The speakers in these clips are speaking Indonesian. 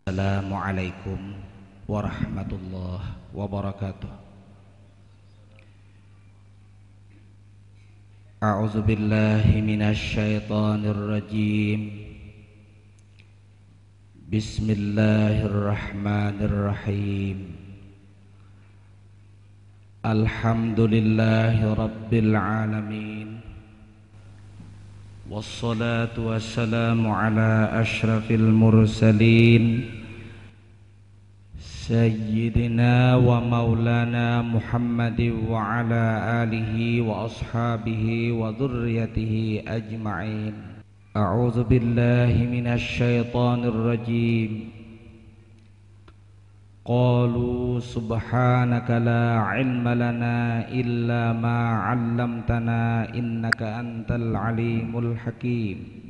Assalamualaikum warahmatullahi wabarakatuh. A'udzu billahi minasy syaithanir rajim. Bismillahirrahmanirrahim. Alhamdulillahi rabbil alamin. Wassalatu wassalamu ala asyrafil mursalin Sayyidina wa maulana Muhammadin wa ala alihi wa ashabihi wa dhurriyyatihi ajma'in. A'udzu billahi minasy syaithanir rajim. Qalu subhanaka la ilma lana illa ma 'allamtana innaka antal alimul hakim.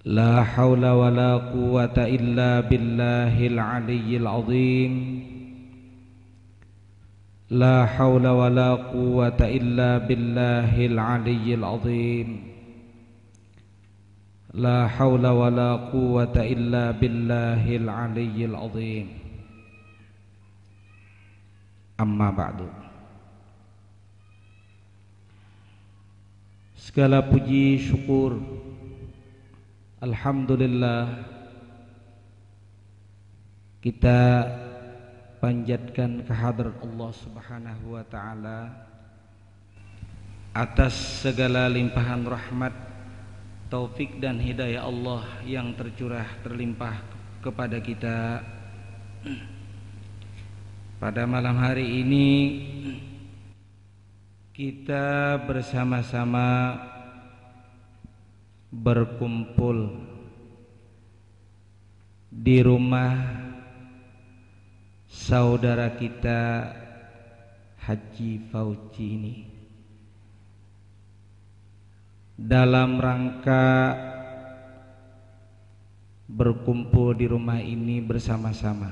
La haula wa la quwwata illa billahil aliyyil azim. La haula wa la quwwata illa billahil aliyyil azim. La haula wa la quwwata illa billahil aliyyil azim. Amma ba'du. Segala puji syukur, alhamdulillah, kita panjatkan kehadrat Allah Subhanahu wa ta'ala atas segala limpahan rahmat, taufik dan hidayah Allah yang tercurah terlimpah kepada kita. Pada malam hari ini kita bersama-sama berkumpul di rumah saudara kita Haji Fauzi ini dalam rangka berkumpul di rumah ini bersama-sama.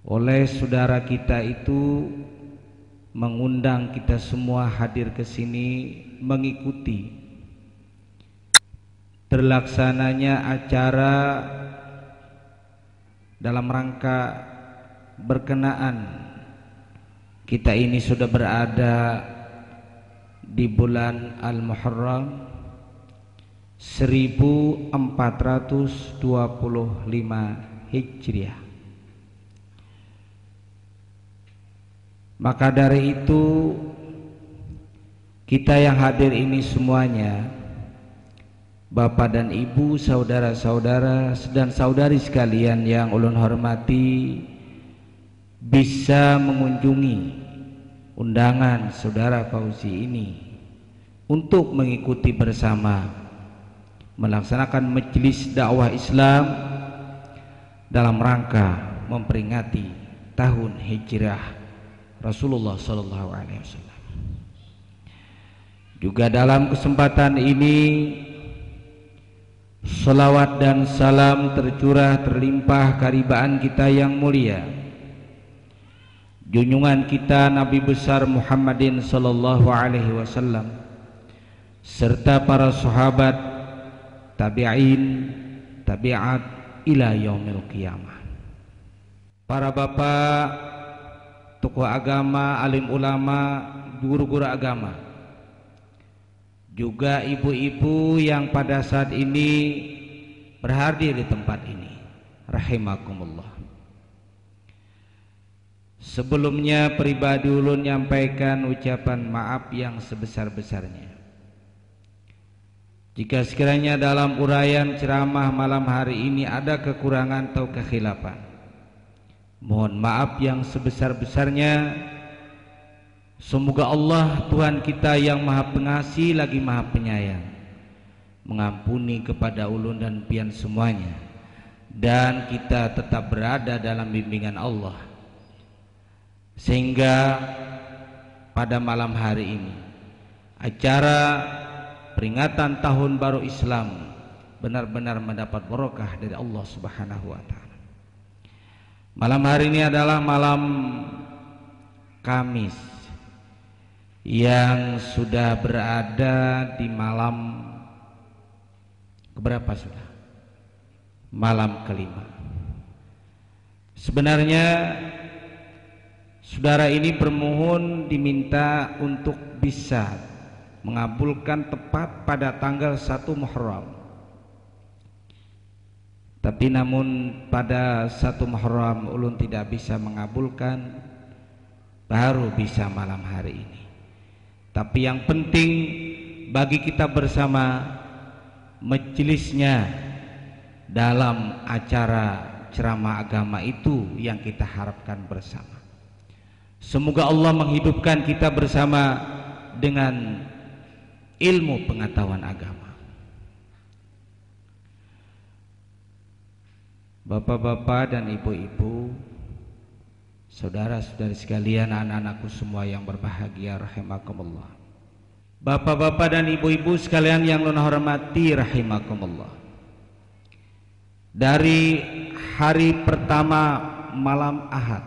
Oleh saudara kita itu mengundang kita semua hadir ke sini mengikuti terlaksananya acara dalam rangka berkenaan kita ini sudah berada di bulan Al-Muharram 1425 Hijriah. Maka dari itu kita yang hadir ini semuanya, Bapak dan Ibu, saudara-saudara dan saudari sekalian yang ulun hormati, bisa mengunjungi undangan saudara Fauzi ini untuk mengikuti bersama melaksanakan majelis dakwah Islam dalam rangka memperingati tahun hijrah Rasulullah sallallahu alaihi wasallam. Juga dalam kesempatan ini salawat dan salam tercurah terlimpah karibaan kita yang mulia, junjungan kita Nabi besar Muhammadin sallallahu alaihi wasallam serta para sahabat, tabi'in, tabi'at ila yaumil qiyamah. Para bapak, tokoh agama, alim ulama, guru-guru agama, juga ibu-ibu yang pada saat ini berhadir di tempat ini, rahimakumullah. Sebelumnya pribadi ulun nyampaikan ucapan maaf yang sebesar-besarnya jika sekiranya dalam uraian ceramah malam hari ini ada kekurangan atau kekhilafan. Mohon maaf yang sebesar-besarnya. Semoga Allah Tuhan kita yang Maha Pengasih lagi Maha Penyayang mengampuni kepada ulun dan pian semuanya, dan kita tetap berada dalam bimbingan Allah, sehingga pada malam hari ini acara peringatan tahun baru Islam benar-benar mendapat barokah dari Allah Subhanahu wa ta'ala. Malam hari ini adalah malam Kamis yang sudah berada di malam keberapa sudah? malam kelima. Sebenarnya saudara ini bermohon diminta untuk bisa mengabulkan tepat pada tanggal 1 Muharram. Tapi namun pada 1 Muharram ulun tidak bisa mengabulkan, baru bisa malam hari ini. Tapi yang penting bagi kita bersama, majelisnya dalam acara ceramah agama itu yang kita harapkan bersama. Semoga Allah menghidupkan kita bersama dengan ilmu pengetahuan agama. Bapak-bapak dan ibu-ibu, saudara-saudari sekalian, anak-anakku semua yang berbahagia rahimakumullah. Bapak-bapak dan ibu-ibu sekalian yang luna hormati rahimakumullah. Dari hari pertama malam Ahad,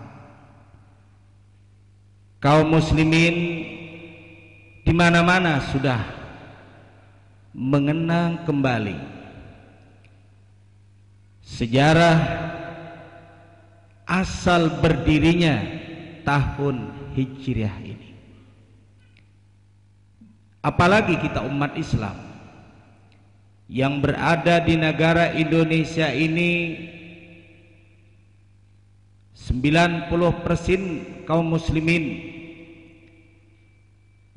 kaum muslimin di mana-mana sudah mengenang kembali sejarah asal berdirinya tahun Hijriah ini. Apalagi kita umat Islam yang berada di negara Indonesia ini, 90% kaum muslimin,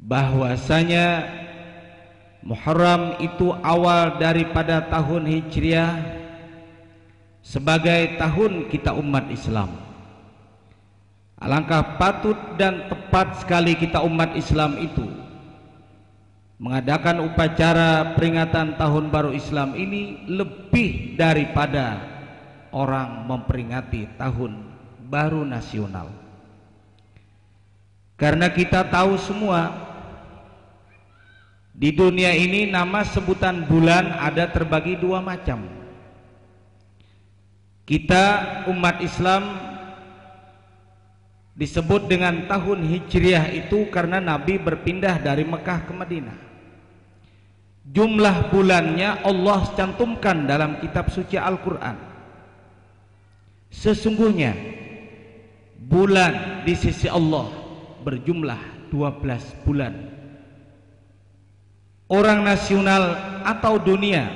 bahwasanya Muharram itu awal daripada tahun Hijriah sebagai tahun kita umat Islam. Alangkah patut dan tepat sekali kita umat Islam itu mengadakan upacara peringatan tahun baru Islam ini lebih daripada orang memperingati tahun baru nasional. Karena kita tahu semua di dunia ini nama sebutan bulan ada terbagi dua macam. Kita umat Islam disebut dengan tahun Hijriah itu karena Nabi berpindah dari Mekah ke Madinah. Jumlah bulannya Allah cantumkan dalam kitab suci Al-Quran. Sesungguhnya bulan di sisi Allah berjumlah 12 bulan. Orang nasional atau dunia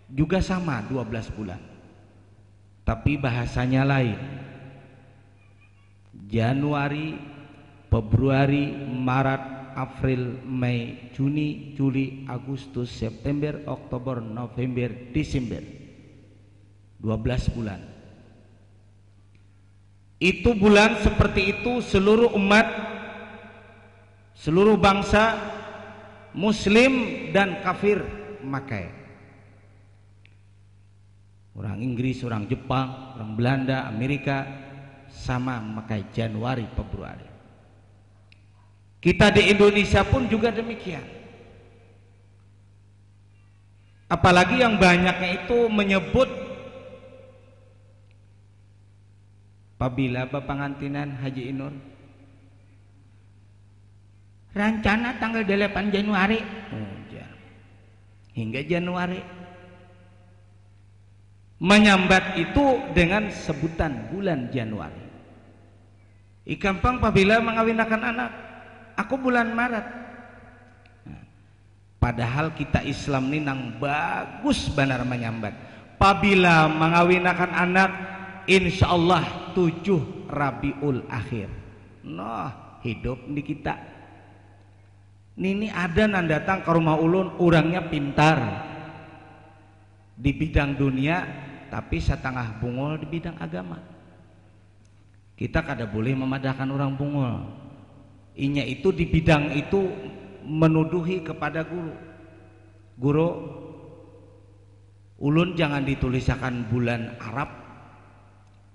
juga sama 12 bulan, tapi bahasanya lain. Januari, Februari, Maret, April, Mei, Juni, Juli, Agustus, September, Oktober, November, Desember. 12 bulan. Itu bulan seperti itu seluruh umat, seluruh bangsa Muslim dan kafir memakai. Orang Inggris, orang Jepang, orang Belanda, Amerika sama memakai Januari, Februari. Kita di Indonesia pun juga demikian. Apalagi yang banyaknya itu menyebut apabila Bapangantinan Haji Inur rencana tanggal 8 Januari hingga Januari, menyambat itu dengan sebutan bulan Januari. Gampang apabila mengawinkan anak, aku bulan Maret. Padahal kita Islam ini nang bagus benar menyambat. Apabila mengawinkan anak, insya Allah 7 Rabiul Akhir. Noh, hidup di kita. Nini ada nan datang ke rumah ulun, orangnya pintar di bidang dunia, tapi setengah bungol di bidang agama. Kita kada boleh memadahkan orang bungol. Inya itu di bidang itu menuduhi kepada guru. Guru, ulun jangan ditulisakan bulan Arab.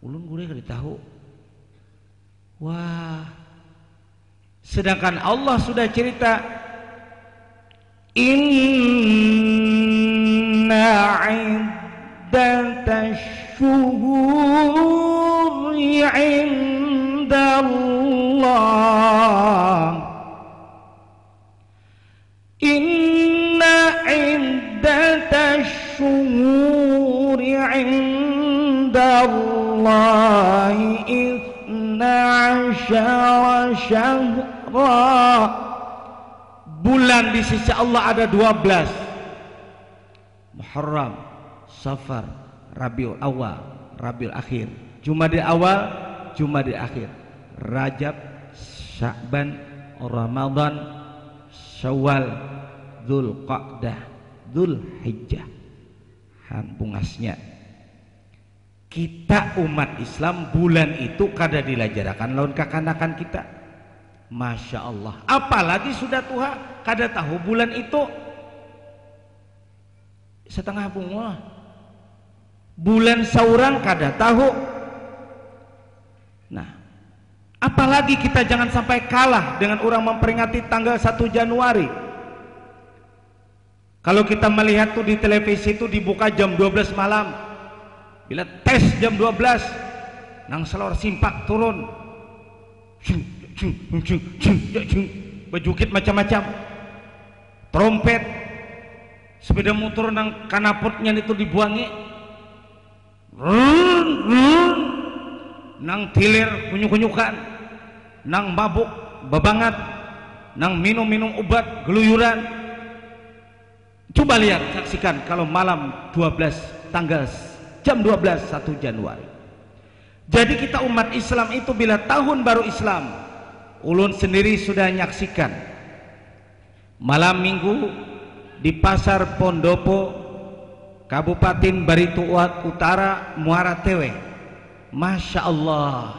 Ulun guru kada tahu. Wah. Sedangkan Allah sudah cerita, inna iddatash syuhuri indallah, inna iddatash syuhuri indallahi ithna asyara syahra. Bulan di sisi Allah ada 12. Muharram, Safar, Rabiul Awal, Rabiul Akhir. Jumadil Awal, Jumadil Akhir, Rajab, Sya'ban, Ramadan, Syawal, Dzulqa'dah, Dzulhijjah. Bungasnya kita umat Islam bulan itu kada dilajarakan lawan kekanakan kita. Masya Allah, apalagi sudah tua kada tahu bulan itu setengah bunga. Bulan saurang kada tahu. Nah, apalagi kita jangan sampai kalah dengan orang memperingati tanggal 1 Januari. Kalau kita melihat tuh di televisi itu dibuka jam 12 malam. Bila tes jam 12, nang selor simpak turun. Bejukit macam-macam. Trompet. Sepeda motor nang kanapotnya itu dibuangi. Nang tilir kunyuk-kunyukan. Nang mabuk babangat. Nang minum-minum obat geluyuran. Coba lihat, saksikan kalau malam 12 tanggal jam 12 1 Januari. Jadi kita umat Islam itu bila tahun baru Islam, ulun sendiri sudah nyaksikan malam minggu di pasar Pondopo, Kabupaten Barito Utara, Muara Tewe. Masya Allah,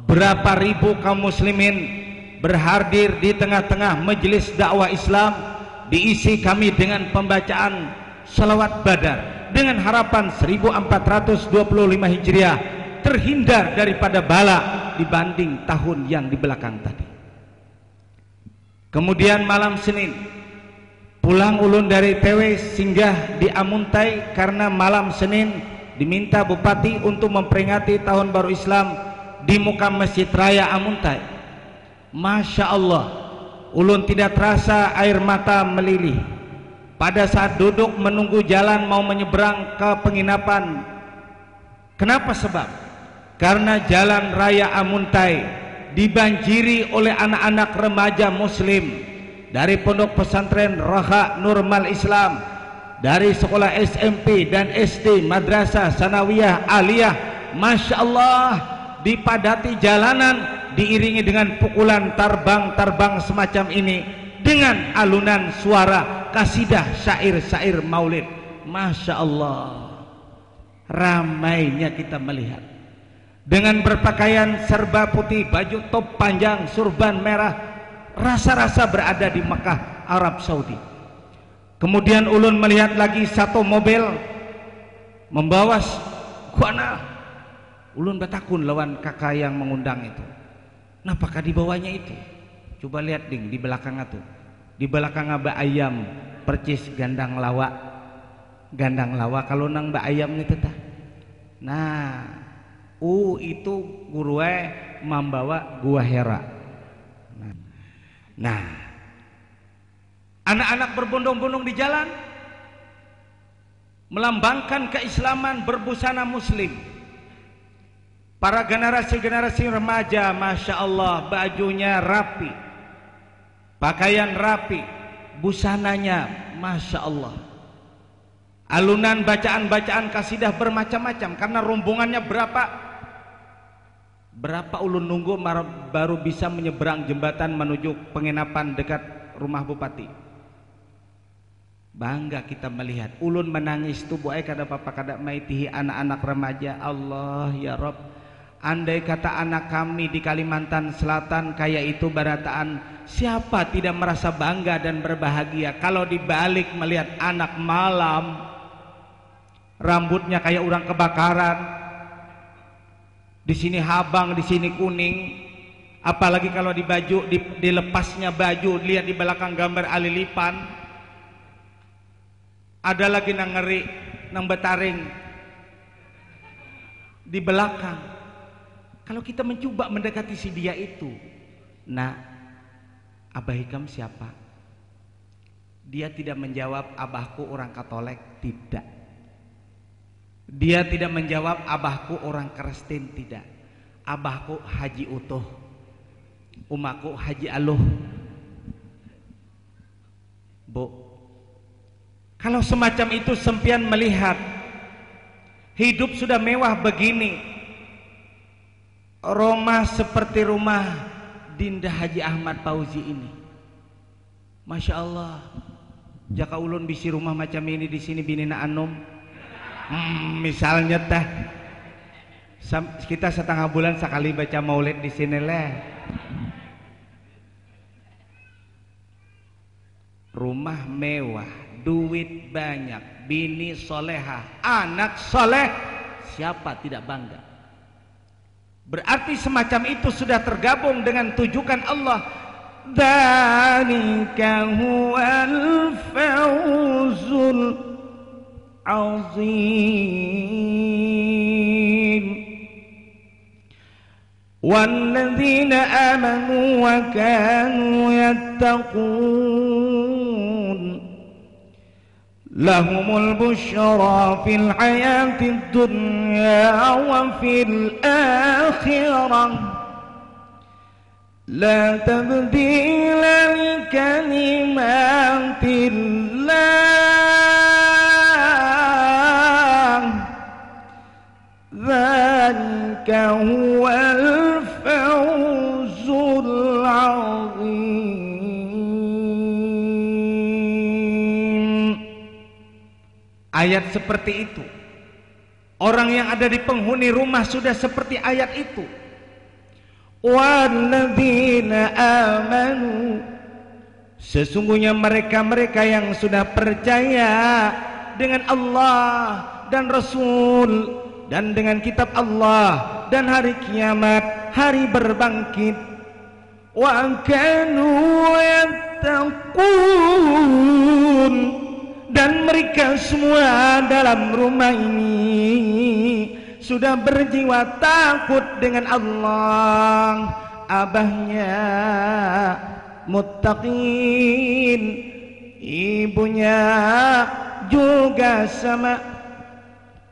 berapa ribu kaum muslimin berhadir di tengah-tengah majelis dakwah Islam, diisi kami dengan pembacaan salawat badar dengan harapan 1425 Hijriah terhindar daripada bala dibanding tahun yang di belakang tadi. Kemudian malam Senin pulang ulun dari TW singgah di Amuntai karena malam Senin diminta Bupati untuk memperingati tahun baru Islam di muka Masjid Raya Amuntai. Masya Allah, ulun tidak terasa air mata melilih pada saat duduk menunggu jalan mau menyeberang ke penginapan. Kenapa sebab? Karena jalan raya Amuntai dibanjiri oleh anak-anak remaja muslim dari pondok pesantren Raha Nurmal Islam, dari sekolah SMP dan SD, madrasah, sanawiyah, aliyah. Masya Allah, dipadati jalanan diiringi dengan pukulan tarbang-tarbang semacam ini dengan alunan suara kasidah syair-syair maulid. Masya Allah, ramainya kita melihat dengan berpakaian serba putih, baju top panjang, surban merah, rasa-rasa berada di Mekah, Arab Saudi. Kemudian ulun melihat lagi satu mobil membawa kuana. Ulun batakun lawan kakak yang mengundang itu. Napakah dibawanya itu? Coba lihat ding di belakang itu. Di belakang ada ayam percis gandang lawa. Gandang lawa kalau nang ba ayam itu tah. Nah, itu gurue membawa gua Hera. Nah, anak-anak berbondong-bondong di jalan melambangkan keislaman, berbusana muslim. Para generasi-generasi remaja, Masya Allah, bajunya rapi, pakaian rapi, busananya Masya Allah. Alunan bacaan-bacaan kasidah bermacam-macam. Karena rombongannya berapa ulun nunggu baru bisa menyeberang jembatan menuju penginapan dekat rumah Bupati. Bangga kita melihat ulun menangis tu buai kada papa kada maitihi anak-anak remaja. Allah ya Rob, andai kata anak kami di Kalimantan Selatan kayak itu barataan, siapa tidak merasa bangga dan berbahagia kalau dibalik melihat anak malam rambutnya kayak orang kebakaran, di sini habang, di sini kuning. Apalagi kalau di baju, dilepasnya baju, lihat di belakang gambar alilipan. Ada lagi nang ngeri, nang betaring di belakang. Kalau kita mencoba mendekati si dia itu, nah, Abah Hikam siapa? Dia tidak menjawab abahku orang Katolik, tidak. Dia tidak menjawab abahku orang Kristen, tidak. Abahku Haji Utuh, umaku Haji Aluh. Bu, kalau semacam itu sempian melihat hidup sudah mewah begini, rumah seperti rumah Dinda Haji Ahmad Fauzi ini, Masya Allah. Jaka ulun bisi rumah macam ini di sini binina anom, misalnya teh kita setengah bulan sekali baca maulid di sini leh. Rumah mewah, duit banyak, bini solehah, anak soleh, siapa tidak bangga? Berarti semacam itu sudah tergabung dengan tujukan Allah. Dzalika huwal fawzul azim. Walladzina amanu wa kanu yattaqun lahumul busyra fil hayatid dunya wa fil akhirah la tabdila li kalimatillah dzalika huwal fawzul azim. Ayat seperti itu, orang yang ada di penghuni rumah sudah seperti ayat itu. Walladzina amanu, sesungguhnya mereka-mereka yang sudah percaya dengan Allah dan Rasul dan dengan kitab Allah dan hari kiamat, hari berbangkit. Wa kanu yattaqun, dan mereka semua dalam rumah ini sudah berjiwa takut dengan Allah. Abahnya muttaqin, ibunya juga sama,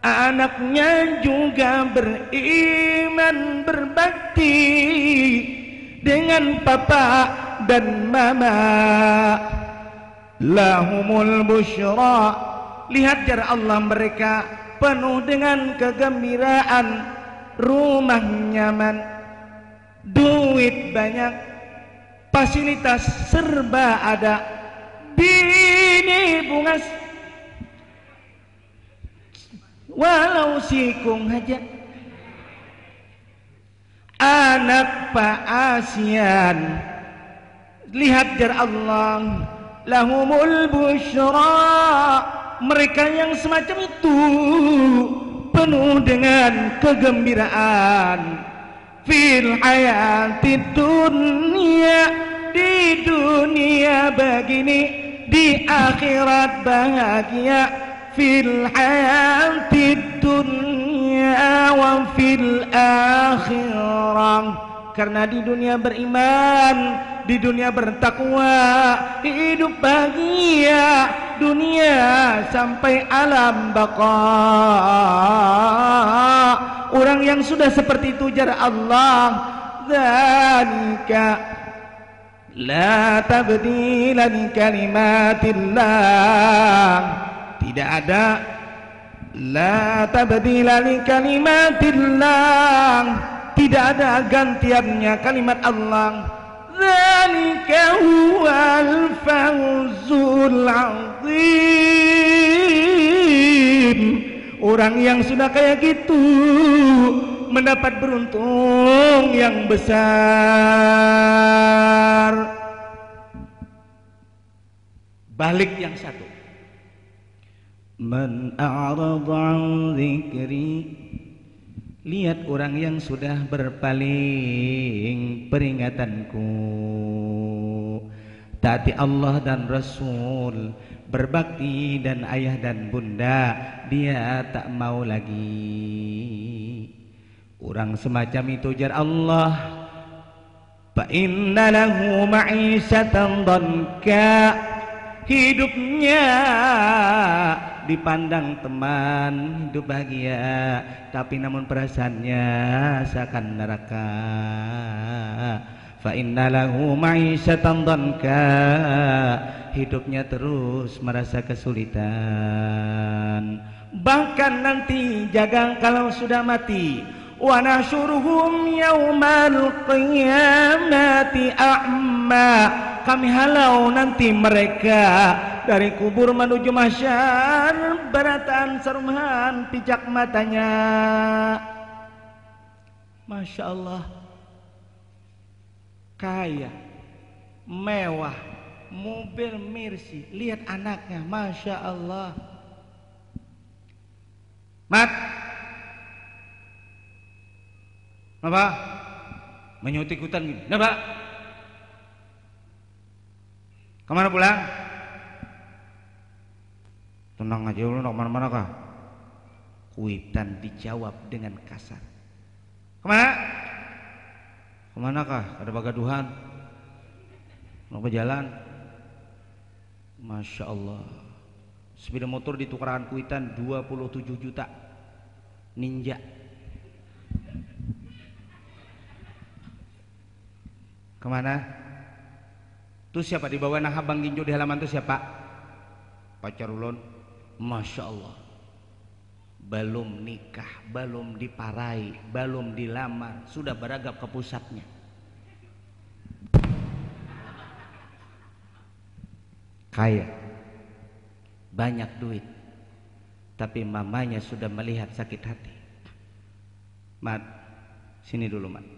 anaknya juga beriman berbakti dengan papa dan mama. Lahumul busyra, lihat jar Allah, mereka penuh dengan kegembiraan, rumah nyaman, duit banyak, fasilitas serba ada, bini bungas, walau sikung aja, anak Pak Asian. Lihat jar Allah, lahumul busyra, mereka yang semacam itu penuh dengan kegembiraan. Fil hayatid dunya, di dunia begini, di akhirat bahagia. Fil hayatid dunya wa fil akhirah, karena di dunia beriman, di dunia bertakwa, hidup bahagia dunia sampai alam baqa. Orang yang sudah seperti itu jar Allah, dzalika la tabdila li kalimatillah, tidak ada la tabdila li kalimatillah, tidak ada gantiannya kalimat Allah. Dzalika huwal fawzul azim. Orang yang sudah kayak gitu mendapat beruntung yang besar. Balik yang satu, man a'rada an dzikri, lihat orang yang sudah berpaling peringatanku, taati Allah dan Rasul, berbakti dan ayah dan bunda, dia tak mau lagi. Orang semacam itu jar Allah, fa inna lahu ma'isyatan dhanka, hidupnya dipandang teman hidup bahagia, tapi namun perasaannya seakan neraka. Fa inna lahu ma'isyatan dhanka, hidupnya terus merasa kesulitan. Bahkan nanti jaga kalau sudah mati, wa nahsyuruhum yaumal qiyamati a'ma, kami halau nanti mereka dari kubur menuju mahsyar beratan sarumhan pijak matanya. Masya Allah, kaya, mewah, mobil Mercy, lihat anaknya, Masya Allah. Mat, apa? Menyutik hutan gini, kenapa? Kemana pulang? Tenang aja, lu nak kemana-mana kah? Kuitan dijawab dengan kasar. Kemana? Kemana kah? Ada bagaduhan? Mau ke jalan? Masya Allah. Sepeda motor ditukarkan kuitan 27 juta. Ninja. Kemana? Itu siapa di bawah nah Bang Ginjo di halaman itu siapa? Pacar ulun. Masya Allah. Belum nikah, belum diparai, belum dilamar, sudah beragap ke pusatnya. Kaya, banyak duit, tapi mamanya sudah melihat sakit hati. Mat, sini dulu Mat.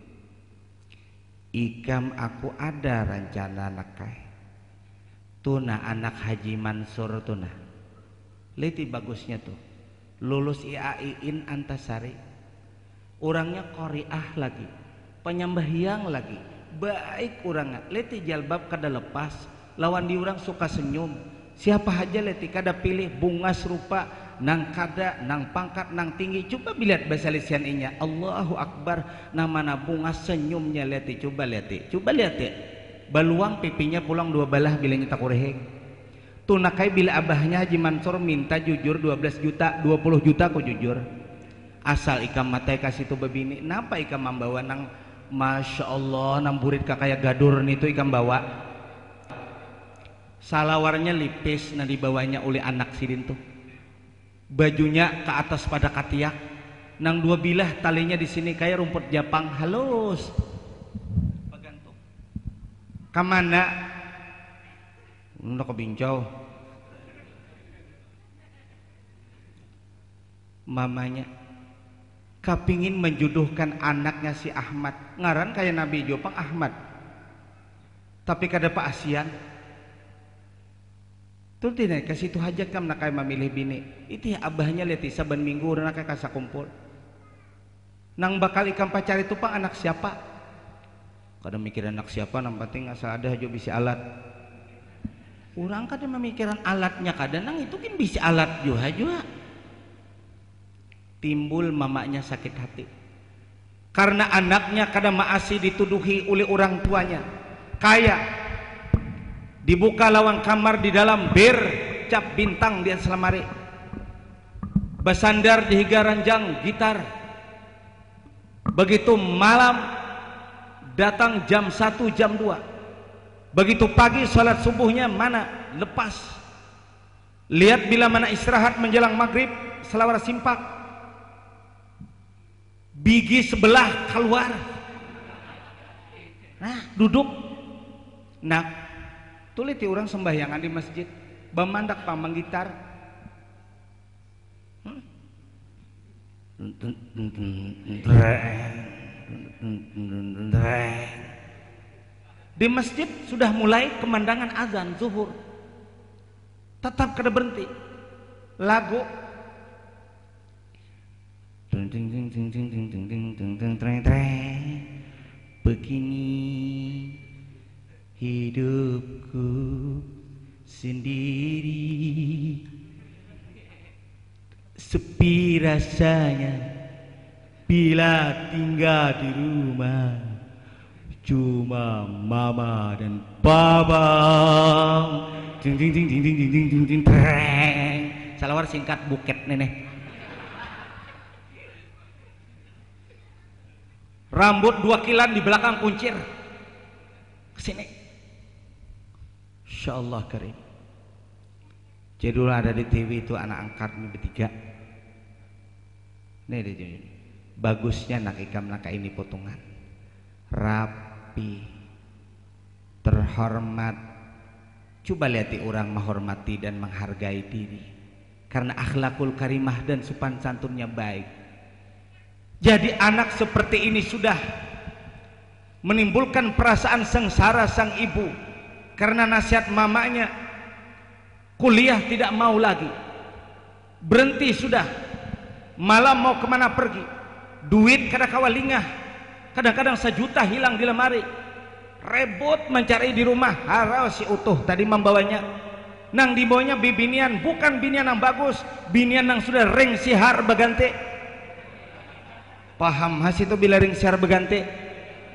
Ikam aku ada rencana nakai. Tuna anak Haji Mansur tuna. Leti bagusnya tuh. Lulus IAIN Antasari. Orangnya qoriah lagi, penyembahyang lagi. Baik orangnya. Leti jalbab kada lepas. Lawan di orang suka senyum. Siapa aja leti kada pilih bunga serupa, nang kada, nang pangkat, nang tinggi. Coba lihat bahasa lisannya. Allahu Akbar, namana bunga senyumnya leti. Coba lihat ya. Baluang pipinya pulang 2 balah bila nyetak ureheng. Tunakai bila abahnya Haji Mansur minta jujur 12 juta, 20 juta kok jujur. Asal ikam matai kasih tu babini. Napa ikam membawa nang Masya Allah nang burit kakaya gadur nitu ikam bawa. Salawarnya lipis nah dibawanya oleh anak sidin tuh. Bajunya ke atas pada katiak. Nang 2 bilah talinya di sini kayak rumput Japang halus. Pegantung. Kamana? Udah kebincau. Mamanya kepingin menjodohkan anaknya si Ahmad. Ngaran kayak Nabi Jopang Ahmad. Tapi kada Pak Asian. Tuh tidak kasih itu hajat kam nak kayak memilih bini. Itu ya abahnya lihat saban minggu orang nak kasa kumpul. Nang bakal ikam pacar itu Pak anak siapa? Kada mikir anak siapa, nang penting asal ada aja bisa alat. Orang kada memikiran alatnya kada nang itu kan bisa alat juga. Timbul mamanya sakit hati. Karena anaknya kada maasi dituduhi oleh orang tuanya. Kaya. Dibuka lawang kamar di dalam bir cap bintang di atas lemari. Bersandar di higaranjang gitar. Begitu malam datang jam 1 jam 2. Begitu pagi salat subuhnya mana lepas. Lihat bila mana istirahat menjelang maghrib selawar simpak. Bigi sebelah keluar. Nah duduk. Nah tuliti orang sembahyangan di masjid. Bamandak pamang gitar. Di masjid sudah mulai kemandangan azan zuhur. Tetap kada berhenti. Lagu begini hidupku sendiri, sepi rasanya bila tinggal di rumah. Cuma mama dan papa. salawar singkat buket nenek. Rambut 2 kilan di belakang kuncir kesini. Insyaallah karim. Jadi dulu ada di TV itu anak angkatnya bertiga. Nih deh, bagusnya nak ikam nak ini potongan rapi, terhormat. Coba lihat orang menghormati dan menghargai diri karena akhlakul karimah dan sopan santunnya baik. Jadi anak seperti ini sudah menimbulkan perasaan sengsara sang ibu karena nasihat mamanya. Kuliah tidak mau lagi, berhenti sudah, malam mau kemana pergi, duit kada kawalingah, kadang-kadang 1 juta hilang di lemari, rebut mencari di rumah. Harus si utuh tadi membawanya, nang dibawanya bibinian, bukan binian yang bagus, binian yang sudah ring sihar begante. Paham has itu bila ring sihar begante,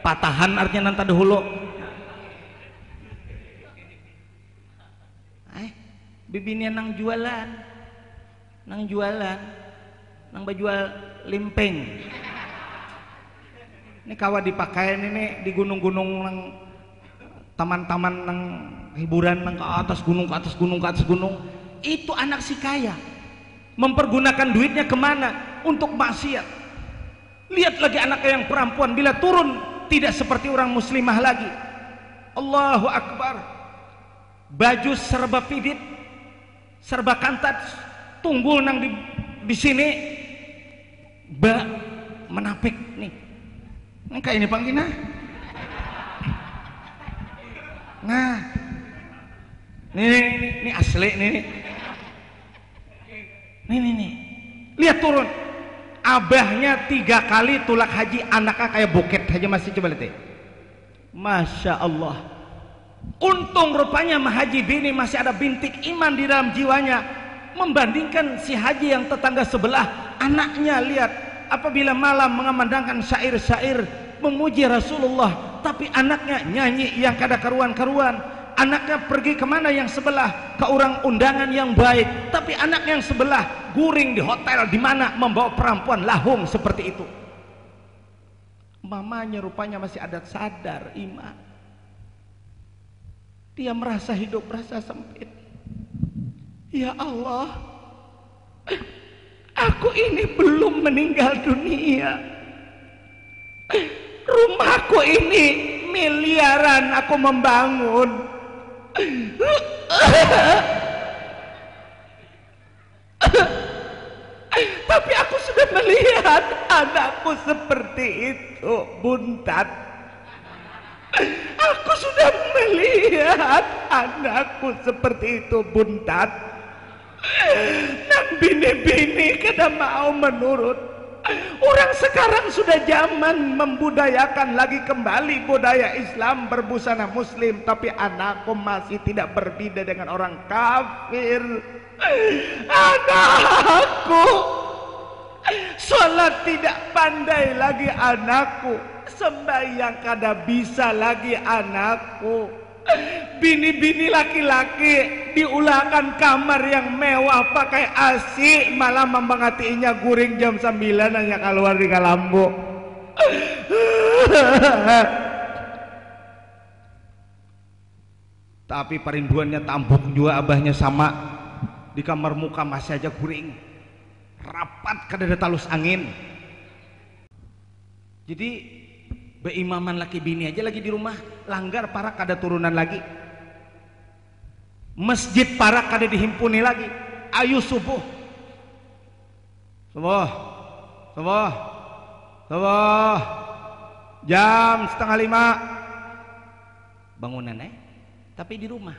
patahan artinya nanti dahulu. Bibinian nang jualan, nang bajual limpeng. Ini kawa dipakai ini di gunung-gunung nang taman-taman nang hiburan nang ke atas gunung. Itu anak si kaya mempergunakan duitnya kemana? Untuk maksiat. Lihat lagi anaknya yang perempuan bila turun tidak seperti orang muslimah lagi. Allahu Akbar. Baju serba pidit, serba kantat, tunggul nang di sini, menapik nih. Ini kayak ini panggina. Nah, ini asli nih. Nih. Lihat turun. Abahnya 3 kali tulak haji, anaknya kayak buket aja masih. Coba lihat. Masya Allah. Untung rupanya Haji Bini masih ada bintik iman di dalam jiwanya, membandingkan si haji yang tetangga sebelah. Anaknya lihat apabila malam mengamandangkan syair-syair memuji Rasulullah, tapi anaknya nyanyi yang kada karuan-karuan. Anaknya pergi kemana yang sebelah, ke orang undangan yang baik, tapi anak yang sebelah guring di hotel di mana membawa perempuan lahung seperti itu. Mamanya rupanya masih ada sadar iman. Dia merasa hidup rasa sempit. Ya Allah, aku ini belum meninggal dunia. Rumahku ini miliaran aku membangun. Tapi aku sudah melihat anakku seperti itu, buntat. Aku sudah melihat anakku seperti itu, buntat. Nang bini-bini kada mau menurut. Orang sekarang sudah zaman membudayakan lagi kembali budaya Islam berbusana muslim, tapi anakku masih tidak berbeda dengan orang kafir. Anakku sholat tidak pandai lagi anakku, sembahyang kada bisa lagi anakku. Bini-bini laki-laki diulangkan kamar yang mewah pakai AC, malah membangatinya guring jam 9 hanya keluar di Kalambo. Tapi perinduannya tambuk juga, abahnya sama di kamar muka masih aja guring rapat kada ada talus angin. Jadi beimaman laki bini aja lagi di rumah langgar parak kada turunan lagi, masjid parak kada dihimpuni lagi. Ayo subuh jam 4:30 bangunan tapi di rumah.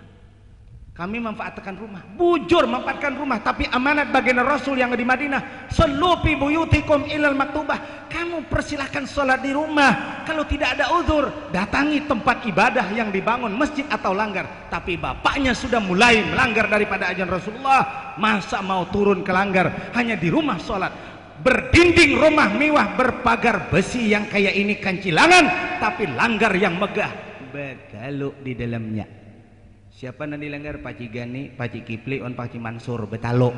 Kami manfaatkan rumah, bujur manfaatkan rumah, tapi amanat bagian Rasul yang di Madinah, sallu fi buyutikum ilal maktubah. Kamu persilahkan sholat di rumah. Kalau tidak ada uzur, datangi tempat ibadah yang dibangun, masjid atau langgar. Tapi bapaknya sudah mulai melanggar daripada ajaran Rasulullah. Masa mau turun ke langgar, hanya di rumah sholat. Berdinding rumah mewah berpagar besi yang kayak ini kancilangan, tapi langgar yang megah, betaluk di dalamnya. Siapa nanti langgar? Paci Gani, Paci Kipli, on Paci Mansur, betaluk.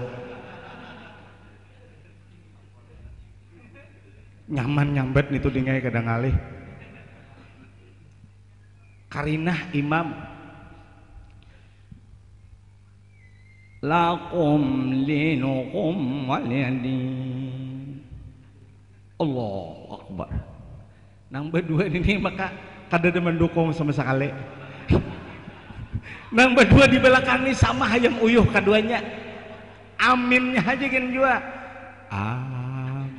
nyaman nyambet nitu dingai kadang alih karinah imam lakum linukum waliyadin Allahu Akbar nang berdua ini maka kada ada mendukung sama sekali nang berdua di belakang ini sama hayam uyuh keduanya aminnya aja kan juga amin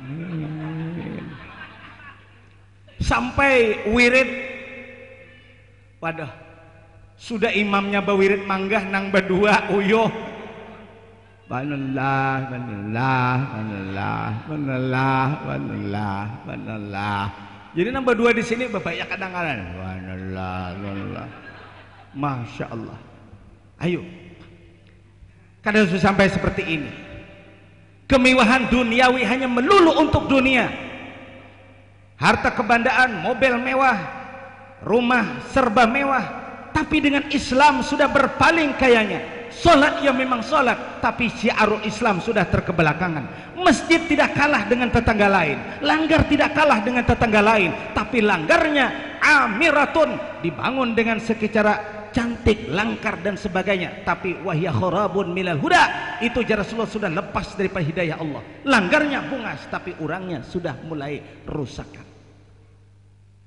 sampai wirid waduh sudah imamnya bawirid manggah nang berdua uyuh banallah banallah banallah banallah banallah banallah jadi nang berdua di sini bapak ya kadang-kadang banallah banallah masya Allah ayo kadang sudah sampai seperti ini kemewahan duniawi hanya melulu untuk dunia harta kebandaan mobil mewah rumah serba mewah tapi dengan Islam sudah berpaling kayanya sholat ya memang sholat tapi syiarul Islam sudah terkebelakangan masjid tidak kalah dengan tetangga lain langgar tidak kalah dengan tetangga lain tapi langgarnya amiratun dibangun dengan secara cantik, langkar dan sebagainya tapi wahya khurabun milal huda itu Rasulullah sudah lepas daripada hidayah Allah langgarnya bungas tapi orangnya sudah mulai rusakan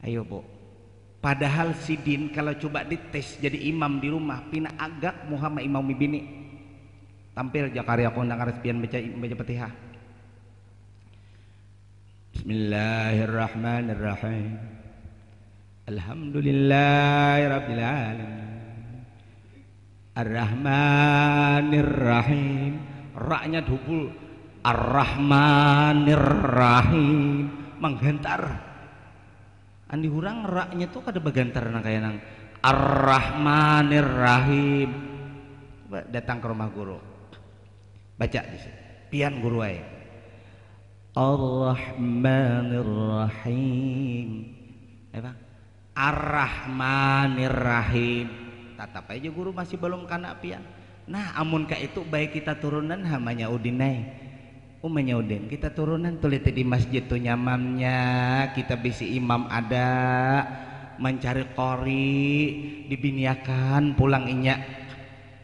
ayo bu padahal sidin kalau coba dites jadi imam di rumah pina agak Muhammad imam bini tampil jakarya kondang respian baca Fatihah Bismillahirrahmanirrahim Alhamdulillahirabbil alamin Ar-Rahmanir-Rahim raknya dubul Ar-Rahmanir-Rahim menggentar andi hurang raknya tuh kada begantar nang kaya nang Ar-Rahmanir-Rahim datang ke rumah guru baca di sini pian guru ay Ar-Rahmanir-Rahim bang Ar-Rahmanir-Rahim tatap aja guru masih belum kana pian nah amun ka itu baik kita turunan hamanya udinai umanya udin kita turunan tulis di masjid tuh nyamannya kita bisi imam ada mencari qori dibiniakan pulang inyak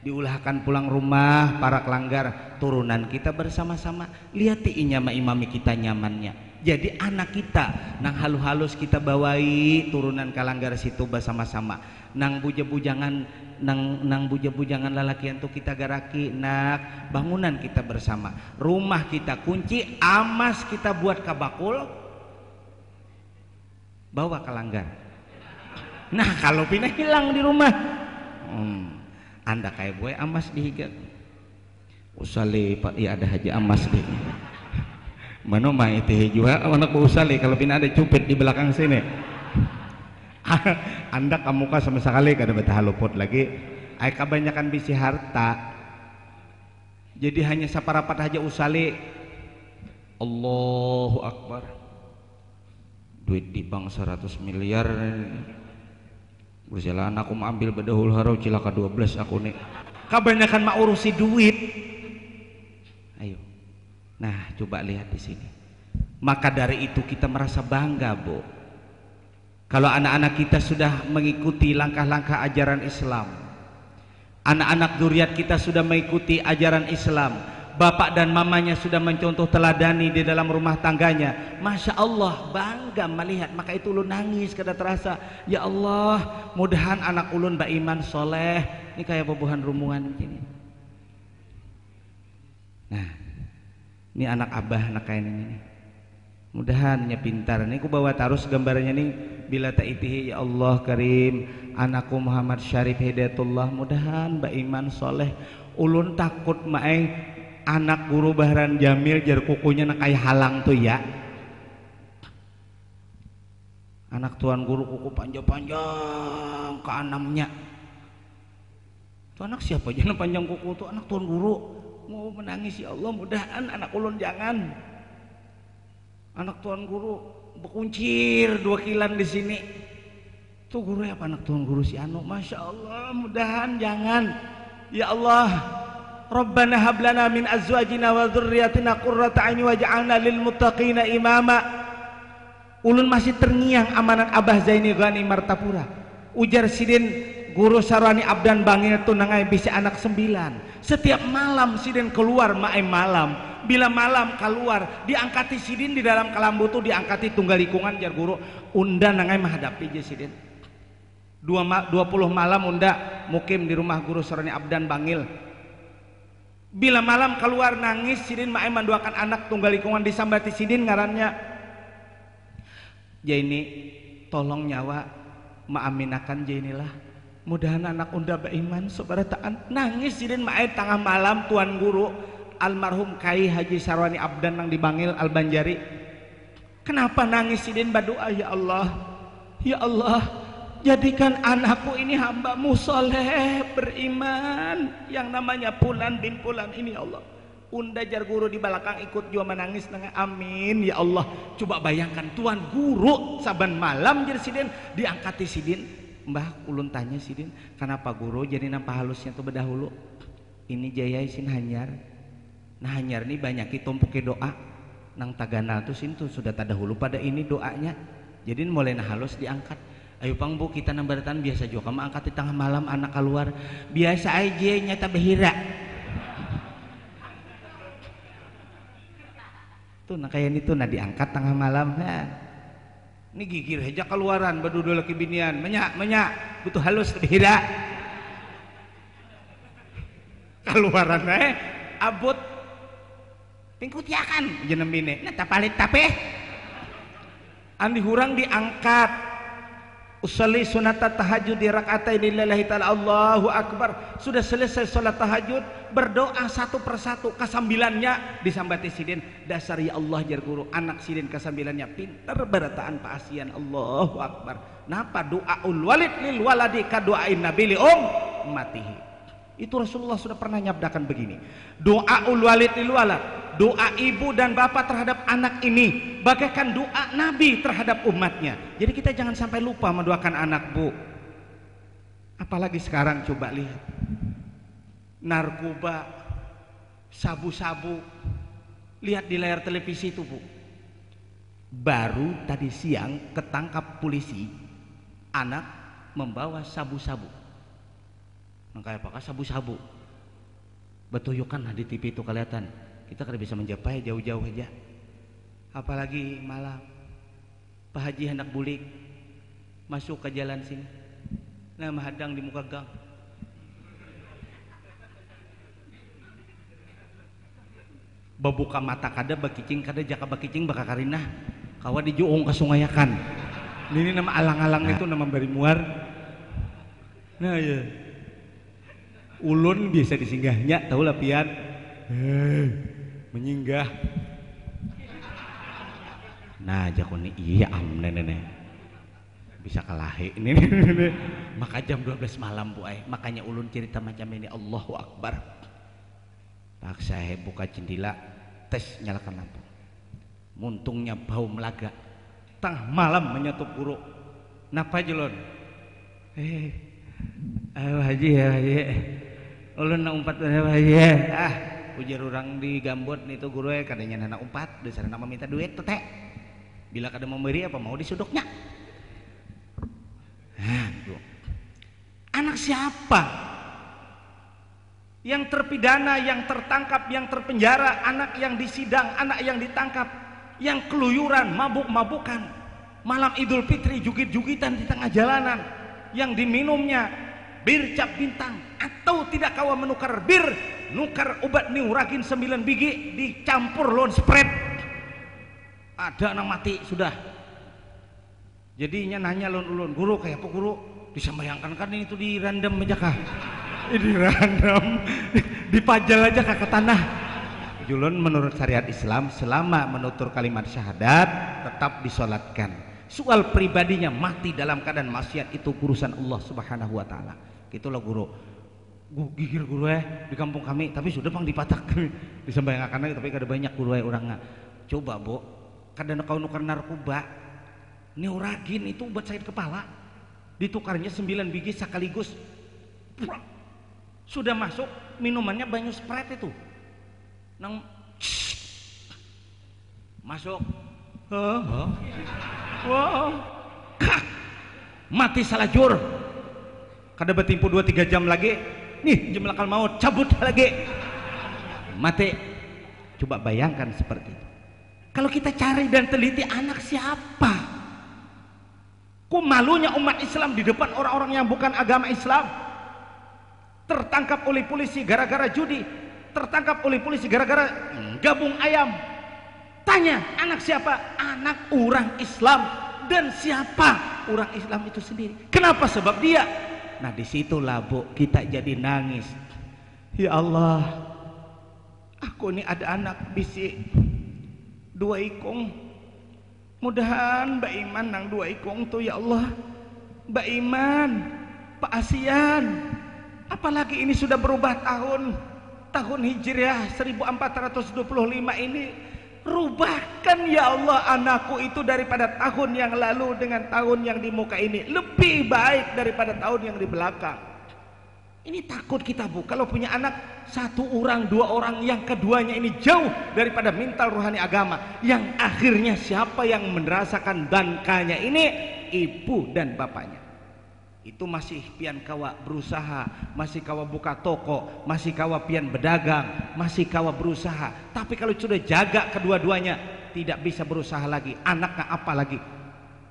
diulahkan pulang rumah para kelanggar turunan kita bersama-sama lihati inya ma imami kita nyamannya jadi anak kita nang halus-halus kita bawai turunan kalanggar situ bersama-sama nang buja-bujangan nang buja-bujangan lalakian tuh kita garaki nak bangunan kita bersama rumah kita kunci amas kita buat kabakul bawa kalanggar nah kalau pindah hilang di rumah anda kayak boy amas dihigat usali pak ya ada haji amas deh mana mah itu juga anak usali kalau pindah ada cupit di belakang sini anda kamu kah sama sekali kada betah luput lagi ay kebanyakan bisi harta jadi hanya saparapat aja usali Allahu Akbar duit di bank 100 miliar berjalan aku mau ambil bedahul harau cilaka 12 aku nih kebanyakan mau urusi duit ayo nah coba lihat di sini maka dari itu kita merasa bangga bu kalau anak-anak kita sudah mengikuti langkah-langkah ajaran Islam anak-anak zuriat kita sudah mengikuti ajaran Islam bapak dan mamanya sudah mencontoh teladani di dalam rumah tangganya Masya Allah bangga melihat maka itu ulun nangis kada terasa ya Allah mudahan anak ulun beriman soleh ini kayak bubuhan rumungan begini nah ini anak abah anak kain ini mudahannya pintar ini ku bawa terus gambarnya nih bila ta'itihi ya Allah karim anakku Muhammad Syarif Hidayatullah mudahan beriman soleh ulun takut maeng anak guru Bahran Jamil jar kukunya nak kayak halang tuh ya anak tuan guru kuku panjang-panjang ke anamnya tuh anak siapa aja panjang kuku tuh anak tuan guru mau menangis ya Allah mudahan anak ulun jangan anak tuan guru berkuncir 2 kilan di sini tuh guru apa anak tuan guru si anu Masya Allah mudahan jangan ya Allah Rabbana hablana min azwajina wa dzurriyyatina qurrata a'yun waj'alna lil muttaqina imama ulun masih terngiang amanat Abah Zaini Ghani Martapura. Ujar sidin guru sarwani abdan bangil tu nangai bisa anak 9. Setiap malam sidin keluar mae malam. Bila malam keluar diangkati sidin di dalam kelambu tu diangkati tunggal likungan jar guru unda nangai menghadapi je sidin. 20 malam unda mukim di rumah guru sarwani abdan bangil. Bila malam keluar nangis sidin mae menduakan anak tunggal likungan disambati sidin ngarannya Jaini tolong nyawa maaminakan Jainilah mudahan anak unda beriman sobarataan nangis sidin mae tengah malam tuan guru almarhum Kai Haji Sarwani Abdan nang dibangil Al-Banjari. Kenapa nangis sidin berdoa ya Allah jadikan anakku ini hamba-Mu soleh beriman yang namanya Pulan bin Pulan ini ya Allah. Unda jar guru di belakang ikut juga menangis nangis amin ya Allah. Coba bayangkan tuan guru saban malam jar sidin diangkati sidin. Mbah ulun tanya sidin kenapa guru jadi nampak halusnya tuh berdahulu ini jaya isin hanyar. Nah hanyar nih banyak tumpuke doa nang taganal tuh sin tuh sudah tadahulu pada ini doanya jadi mulai nah halus diangkat. Ayo pang bu kita nambaratan biasa juga kamu angkat di tengah malam anak keluar biasa aja nyata behira tuh nah kayak itu nah diangkat tengah malam nah ini gigir aja keluaran badudul laki binian menyak butuh halus behira keluaran abut pingkut ya kan jenem bini nah tapalit tapeh andi hurang diangkat usolli sunata tahajud di rakaatain lillahi ta'ala Allahu Akbar sudah selesai sholat tahajud berdoa satu persatu kesambilannya disambati sidin dasar ya Allah jar guru anak sidin kesambilannya pinter berataan paasian Allahu Akbar napa doaul walid lil waladi ka doain nabi li ummatihi itu Rasulullah sudah pernah nyabdakan begini doaul walid lil walad doa ibu dan bapak terhadap anak ini bagaikan doa Nabi terhadap umatnya. Jadi kita jangan sampai lupa mendoakan anak bu. Apalagi sekarang coba lihat narkoba, sabu-sabu, lihat di layar televisi itu bu. Baru tadi siang ketangkap polisi anak membawa sabu-sabu. Nah, apakah sabu-sabu? Betuyukan di TV itu kelihatan. Kita kada bisa mencapai jauh-jauh aja apalagi malam Pak Haji hendak bulik masuk ke jalan sini nah menghadang di muka gang babuka mata kada bakicing kada jaka bakicing baka karinah kawa dijuung ke sungayakan ini nama alang-alang itu nama bari muar nah ya ulun biasa disinggahnya tahu lah pian menyinggah nah jakuni iya nenek bisa kalahi ini maka jam 12 malam bu makanya ulun cerita macam ini Allahu Akbar paksa buka jendela tes nyalakan lampu muntungnya bau melaga tengah malam menyatup guru napa jelon ayo haji ya haji ulun nak umpat haji ujar orang di Gambut itu guru kadanya anak umpat dasar nama minta duit tete bila kada memberi apa mau disuduknya anak siapa yang terpidana yang tertangkap yang terpenjara anak yang disidang anak yang ditangkap yang keluyuran mabuk-mabukan malam Idul Fitri jugit-jugitan di tengah jalanan yang diminumnya bir cap bintang atau tidak kawa menukar bir nukar obat niuragin 9 biji dicampur lawan spread ada anak mati sudah jadinya nanya ulun guru kayak apa guru bisa bayangkan kan itu di random aja kah di random dipajal aja kah ke tanah julun menurut syariat Islam selama menutur kalimat syahadat tetap disolatkan soal pribadinya mati dalam keadaan maksiat itu urusan Allah Subhanahu wa taala gitulah guru gigir guru di kampung kami tapi sudah pang dipatak disembayangakan tapi kada banyak guru orangnya coba bu kadang kau nukar narkoba neuragin itu buat sakit kepala ditukarnya 9 biji sekaligus sudah masuk minumannya banyak Sprite itu nang masuk Wow. Kak, mati salajur. Kada betimpu 2-3 jam lagi. Nih jemlakal maut cabut lagi. Mati. Coba bayangkan seperti itu. Kalau kita cari dan teliti anak siapa? Kok malunya umat Islam di depan orang-orang yang bukan agama Islam? Tertangkap oleh polisi gara-gara judi, tertangkap oleh polisi gara-gara gabung ayam. Tanya, anak siapa? Anak orang Islam. Dan siapa orang Islam itu sendiri? Kenapa? Sebab dia. Nah disitulah Bu kita jadi nangis. Ya Allah, aku ini ada anak bisi 2 ikong. Mudahan Mbak Iman nang 2 ikong tuh ya Allah. Mbak Iman, Pak Asian. Apalagi ini sudah berubah tahun Hijriah 1425 ini. Rubahkan ya Allah anakku itu daripada tahun yang lalu dengan tahun yang di muka ini lebih baik daripada tahun yang di belakang. Ini takut kita Bu kalau punya anak 1 orang 2 orang yang keduanya ini jauh daripada mental rohani agama, yang akhirnya siapa yang merasakan dankanya ini? Ibu dan bapaknya. Itu masih pian kawa berusaha, masih kawa buka toko, masih kawa pian berdagang, masih kawa berusaha. Tapi kalau sudah jaga kedua-duanya, tidak bisa berusaha lagi. Anaknya apa lagi?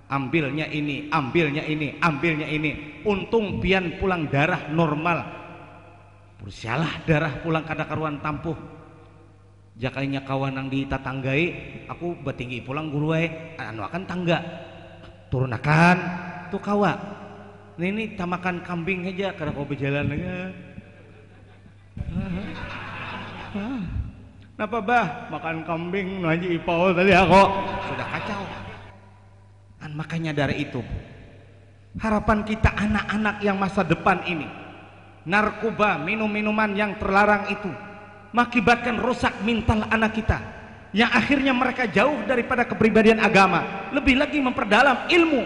Ambilnya ini, ambilnya ini, ambilnya ini. Untung pian pulang darah normal. Bersialah darah pulang kada karuan tampuh. Jakainya kawan yang ditatanggai, aku betinggi pulang guru anu akan tangga. Turunakan tuh kawa. Ini tamakan kambing aja karena kau berjalan aja. Kenapa bah makan kambing ngaji ipau tadi aku sudah kacau. Makanya dari itu harapan kita anak-anak yang masa depan ini, narkoba, minum-minuman yang terlarang itu mengakibatkan rusak mental anak kita, yang akhirnya mereka jauh daripada kepribadian agama, lebih lagi memperdalam ilmu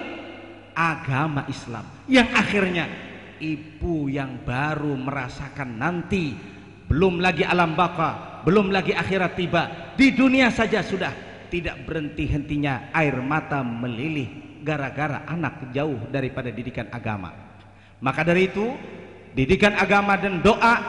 agama Islam, yang akhirnya ibu yang baru merasakan nanti, belum lagi alam baka, belum lagi akhirat tiba, di dunia saja sudah tidak berhenti-hentinya air mata melilih gara-gara anak jauh daripada didikan agama. Maka dari itu didikan agama dan doa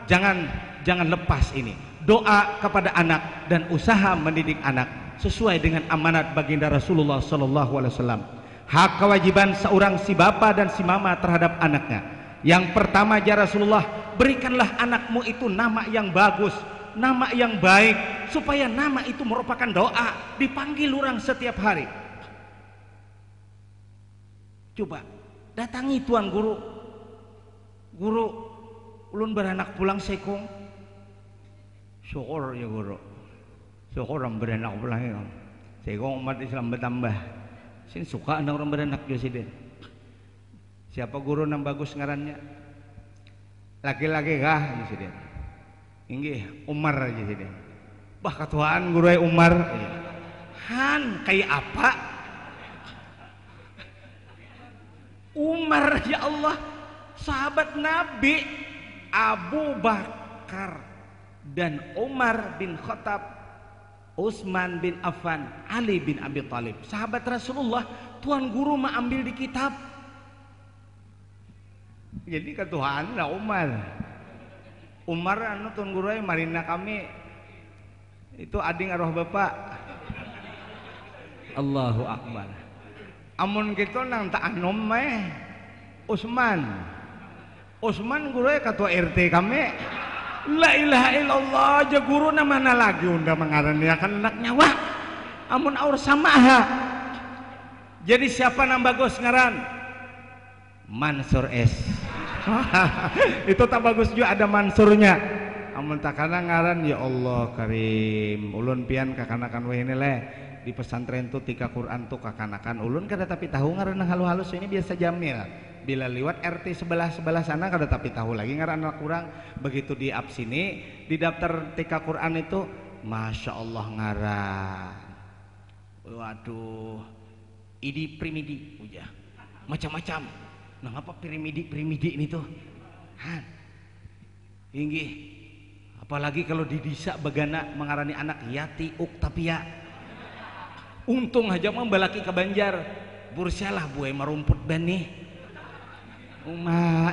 jangan lepas ini. Doa kepada anak dan usaha mendidik anak sesuai dengan amanat baginda Rasulullah SAW. Hak kewajiban seorang si bapa dan si mama terhadap anaknya. Yang pertama ya Rasulullah, berikanlah anakmu itu nama yang bagus, nama yang baik, supaya nama itu merupakan doa, dipanggil orang setiap hari. Coba datangi tuan guru, ulun beranak pulang sekong. Syukur ya guru, syukur orang beranak pulang ya. Sekong umat Islam bertambah. Sin suka anak orang beranak Josiden. Siapa guru yang bagus ngarannya? Laki-laki kah Josiden? Inggih Umar Josiden. Bah ketuaan guru Umar. Han kayak apa? Umar ya Allah, sahabat Nabi Abu Bakar dan Umar bin Khattab, Utsman bin Affan, Ali bin Abi Thalib, sahabat Rasulullah. Tuan guru mah ambil di kitab. Jadi ketuaan lah Umar anu tuan guru marina kami itu ading arwah bapak. Allahu Akbar. Amun gitu nang tak anom meh Utsman guru ketua RT kami. La ilaha illallah aja guru na mana lagi unda mengarani akan anak nyawa amun aur samaha. Jadi siapa nang bagus ngaran? Mansur S. Itu tak bagus juga ada Mansurnya. Amun takana ngaran ya Allah Karim. Ulun pian kakanakan we ini le di pesantren tuh tika Quran tuh kakanakan ulun kada tapi tahu ngaran halus-halus ini biasa Jamil. Bila lewat RT sebelah sana kada tapi tahu lagi ngaran anak kurang. Begitu di apps ini di daftar TK Quran itu Masya Allah ngaran. Waduh, idi primidi uja macam-macam. Nah apa primidi ini tuh? Han, inggih. Apalagi kalau di desa bagana mengarani anak Yati Uktapia. untung aja mah balaki ke Banjar bursalah buai marumput bani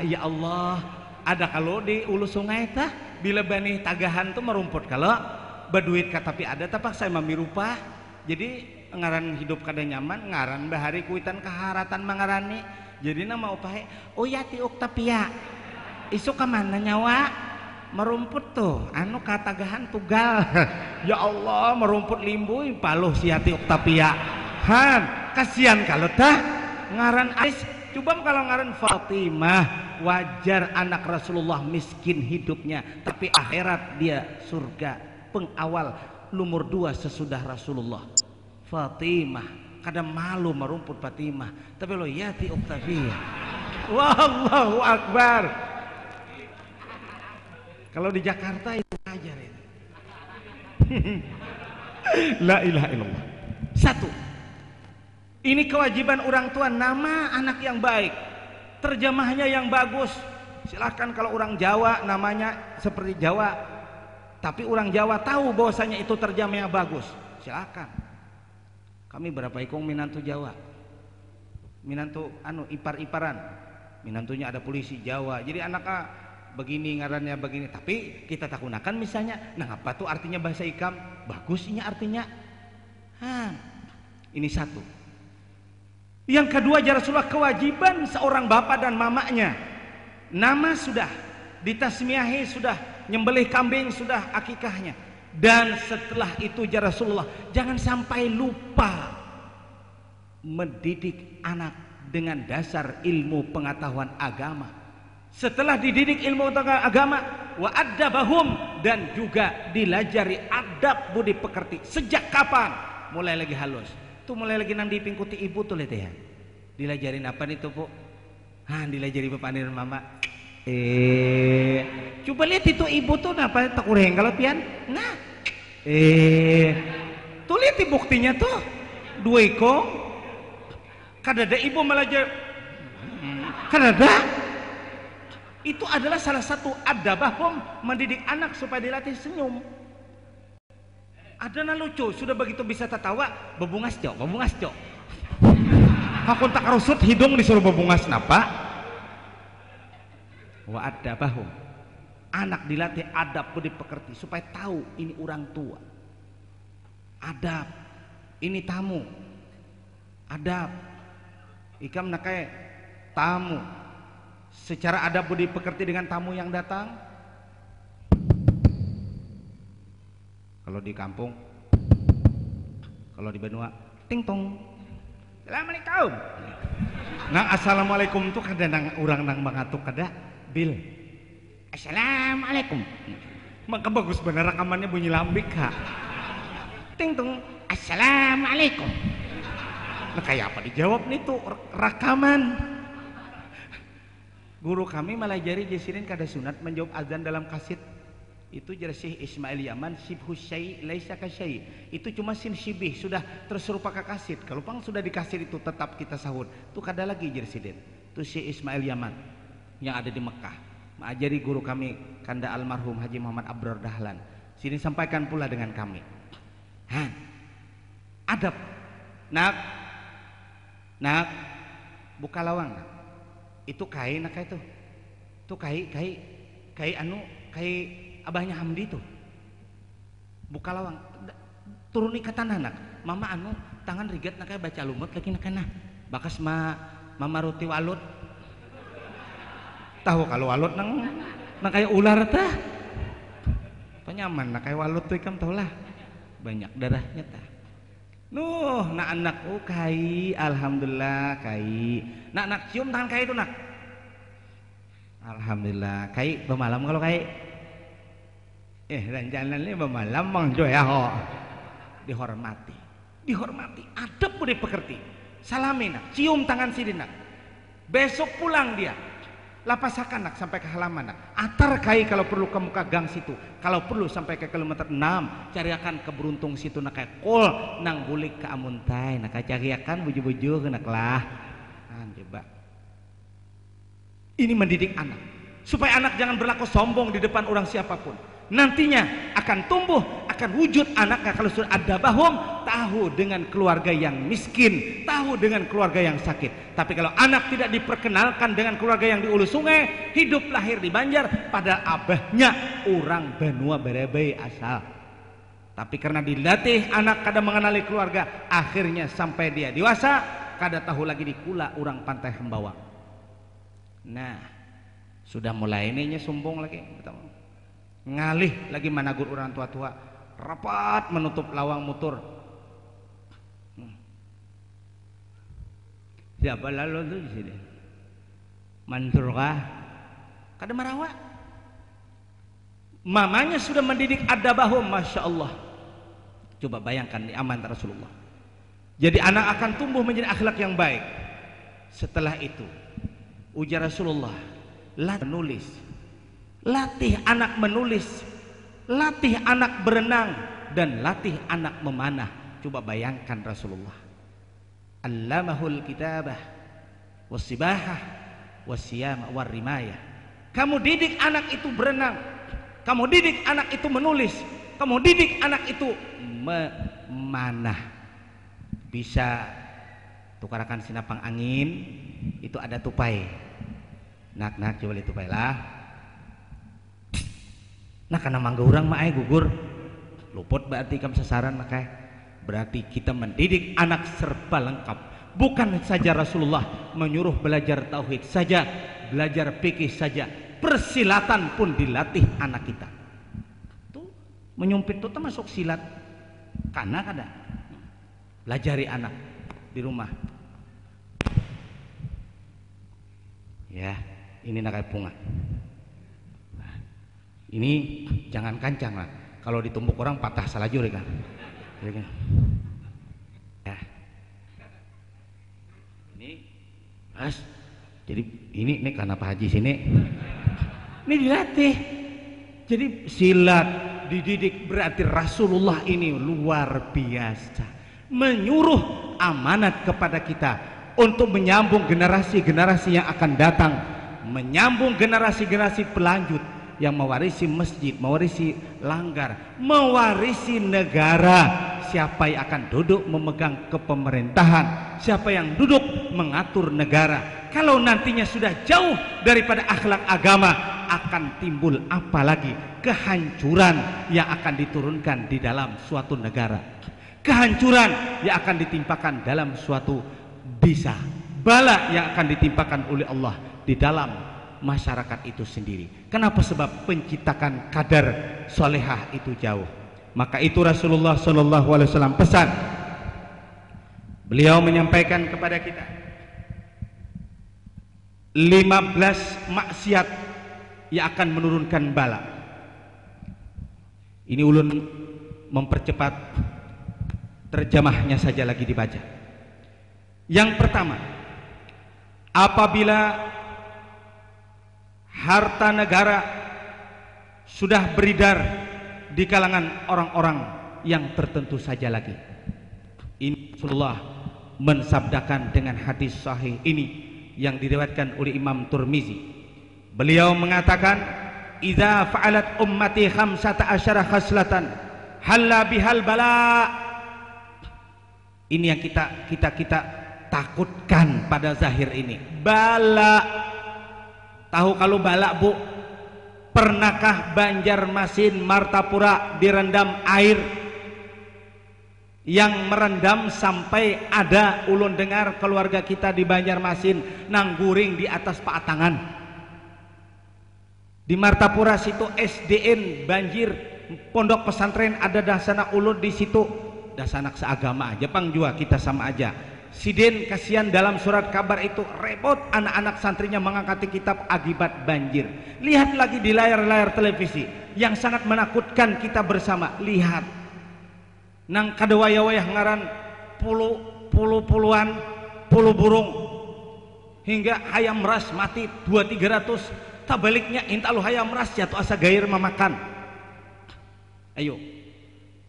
ya Allah ada kalau di ulu sungai tah bila bani tagahan tuh merumput kalau berduit tapi ada tapak saya mami rupa jadi ngaran hidup kada nyaman ngaran bahari kuitan keharatan mangarani jadi nama upahe oh ya ti Oktavia isu kemana nyawa merumput tuh anu katagahan tugal ya Allah merumput limbuy paluh si hati Oktavia han kasihan kalau tah ngaran Ais coba kalau ngaran Fatimah wajar anak Rasulullah miskin hidupnya tapi akhirat dia surga pengawal nomor 2 sesudah Rasulullah Fatimah kadang malu merumput Fatimah tapi lo yati Oktavia wallahu akbar kalau di Jakarta itu ajar itu la ilaha illallah. Satu, ini kewajiban orang tua nama anak yang baik terjemahnya yang bagus silahkan kalau orang Jawa namanya seperti Jawa tapi orang Jawa tahu bahwasanya itu terjemahnya bagus silahkan kami berapa ikung minantu Jawa minantu anu ipar-iparan minantunya ada polisi Jawa jadi anaknya begini ngarannya begini tapi kita tak gunakan misalnya nah apa tuh artinya bahasa ikam bagusnya artinya ini satu yang kedua ya Rasulullah kewajiban seorang bapak dan mamanya nama sudah ditasmiahi sudah nyembelih kambing sudah akikahnya dan setelah itu ya Rasulullah jangan sampai lupa mendidik anak dengan dasar ilmu pengetahuan agama setelah dididik ilmu pengetahuan agama wa adabahum dan juga dilajari adab budi pekerti sejak kapan mulai lagi halus tuh mulai lagi nang dipingkuti ibu tuh lihat ya dilajarin apa nih tuh bu dilajari bapak dan mama coba lihat itu ibu tuh apa tak ureng kalau pian nah tuh lihat buktinya tuh dua ikong kadada ibu belajar kadada itu adalah salah satu adabahum mendidik anak supaya dilatih senyum ada lucu sudah begitu bisa tertawa bebungas cok aku tak rusut hidung disuruh bebungas napa wa adabahum anak dilatih adab budi pekerti supaya tahu ini orang tua adab ini tamu adab ikam nakai tamu secara adab budi pekerti dengan tamu yang datang kalau di kampung kalau di Benua ting tong assalamualaikum nah assalamualaikum tuh kada nang urang nang mangatuk kada bil assalamualaikum maka bagus bener rekamannya bunyi lambik kak ting tong assalamualaikum nah kayak apa dijawab nih tuh rekaman guru kami malah jari jesirin kada sunat menjawab azan dalam kaset itu Syekh Ismail Yaman sibhu syai laisa kasyai itu cuma sin syibih sudah terserupa ke kaset kalau pang sudah di kaset itu tetap kita sahur tuh kada lagi jersiden itu Syekh Ismail Yaman yang ada di Mekah mengajari guru kami kanda almarhum Haji Muhammad Abdur Dahlan sini sampaikan pula dengan kami adab nak buka lawang itu kai nak itu tuh kai anu kai abahnya Hamdi tuh buka lawang turun ikatan anak mama anu tangan rigat nak baca lumut lagi nak nah bakas mama roti walut tahu kalau walut nang kayak ular tah penyaman nak kayak walut tuh ikam tahu lah banyak darahnya tah nak anak kai alhamdulillah kai nak cium tangan kai itu nak alhamdulillah kai bemalam kalau kai rancangannya bemalam mang joya ho dihormati adab budi pekerti salamin nak cium tangan si nak besok pulang dia lapasakan nak sampai ke halaman nak atar kai kalau perlu ke muka gang situ kalau perlu sampai ke kilometer 6 cariakan ke beruntung situ nak kayak kol nang bulik ke amuntai nak cariakan buju-buju nak lah coba ini mendidik anak supaya anak jangan berlaku sombong di depan orang siapapun nantinya akan tumbuh akan wujud anaknya kalau sudah ada bahum, tahu dengan keluarga yang miskin, tahu dengan keluarga yang sakit. Tapi kalau anak tidak diperkenalkan dengan keluarga yang di ulu sungai, hidup lahir di Banjar, pada abahnya orang benua berebei asal. Tapi karena dilatih anak kada mengenali keluarga, akhirnya sampai dia dewasa kada tahu lagi dikula orang pantai Hembawang. Nah, sudah mulai ininya sumbung lagi, ngalih lagi managur orang tua-tua, rapat menutup lawang mutur. Siapa lalu tuh di sini? Mansurkah? Kada marawa. Mamanya sudah mendidik adabahum, masya Allah. Coba bayangkan di aman Rasulullah. Jadi anak akan tumbuh menjadi akhlak yang baik. Setelah itu, ujar Rasulullah, menulis, latih anak menulis, latih anak berenang, dan latih anak memanah. Coba bayangkan Rasulullah, allamahul kitabah wasibahah wasiyama warrimayah. Kamu didik anak itu berenang, kamu didik anak itu menulis, kamu didik anak itu memanah. Bisa tukarakan sinapang angin, itu ada tupai. Nak coba lihat tupai lah. Nah karena mangga urang mah gugur luput berarti kam sasaran, maka berarti kita mendidik anak serba lengkap. Bukan saja Rasulullah menyuruh belajar tauhid saja, belajar fikih saja, persilatan pun dilatih anak kita. Tuh menyumpit itu termasuk silat. Karena kada belajari anak di rumah. Ya, ini nakai punga. Ini jangan kancang lah. Kalau ditumbuk orang patah salajur kan. Ya. Ini pas. Jadi ini karena Pak Haji sini. Ini dilatih. Jadi silat dididik, berarti Rasulullah ini luar biasa. Menyuruh amanat kepada kita untuk menyambung generasi-generasi yang akan datang, menyambung generasi-generasi pelanjut yang mewarisi masjid, mewarisi langgar, mewarisi negara. Siapa yang akan duduk memegang kepemerintahan, siapa yang duduk mengatur negara. Kalau nantinya sudah jauh daripada akhlak agama, akan timbul apalagi kehancuran yang akan diturunkan di dalam suatu negara, kehancuran yang akan ditimpakan dalam suatu desa, bala yang akan ditimpakan oleh Allah di dalam masyarakat itu sendiri. Kenapa? Sebab penciptakan kadar solehah itu jauh. Maka itu Rasulullah SAW pesan. Beliau menyampaikan kepada kita 15 maksiat yang akan menurunkan bala. Ini ulun mempercepat terjemahnya saja lagi dibaca. Yang pertama, apabila harta negara sudah beredar di kalangan orang-orang yang tertentu saja lagi. Ini Rasulullah mensabdakan dengan hadis sahih ini yang diriwayatkan oleh Imam Tirmizi. Beliau mengatakan, "Idza fa'alat ummati 15 khaslatan halla bihal bala." Ini yang kita takutkan pada zahir ini. Bala. Tahu kalau bala, Bu? Pernahkah Banjarmasin, Martapura direndam air yang merendam sampai ada ulun dengar keluarga kita di Banjarmasin nangguring di atas paatangan? Di Martapura situ SDN banjir, pondok pesantren ada dasana ulun di situ, dasanak seagama aja pang jua kita sama aja. Siden kasihan dalam surat kabar itu repot anak-anak santrinya mengangkati kitab akibat banjir. Lihat lagi di layar-layar televisi yang sangat menakutkan kita bersama. Lihat nang kadewaya-wayah ngaran puluhan burung hingga hayam ras mati 200-300. Tabaliknya intalu hayam ras jatuh asa gair memakan. Ayo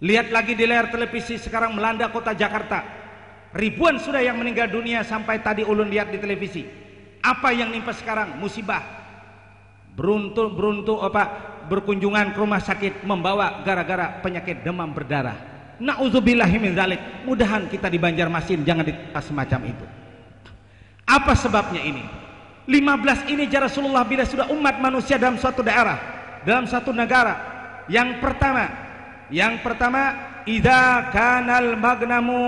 lihat lagi di layar televisi sekarang melanda kota Jakarta. Ribuan sudah yang meninggal dunia sampai tadi ulun lihat di televisi. Apa yang nimpa sekarang? Musibah. Beruntung berkunjungan ke rumah sakit membawa gara-gara penyakit demam berdarah. Nauzubillahi min dzalik. Mudahan kita di Banjarmasin jangan ditimpa semacam itu. Apa sebabnya ini? 15 ini ya Rasulullah bila sudah umat manusia dalam suatu daerah, dalam satu negara. Yang pertama, idza kanal magnamu.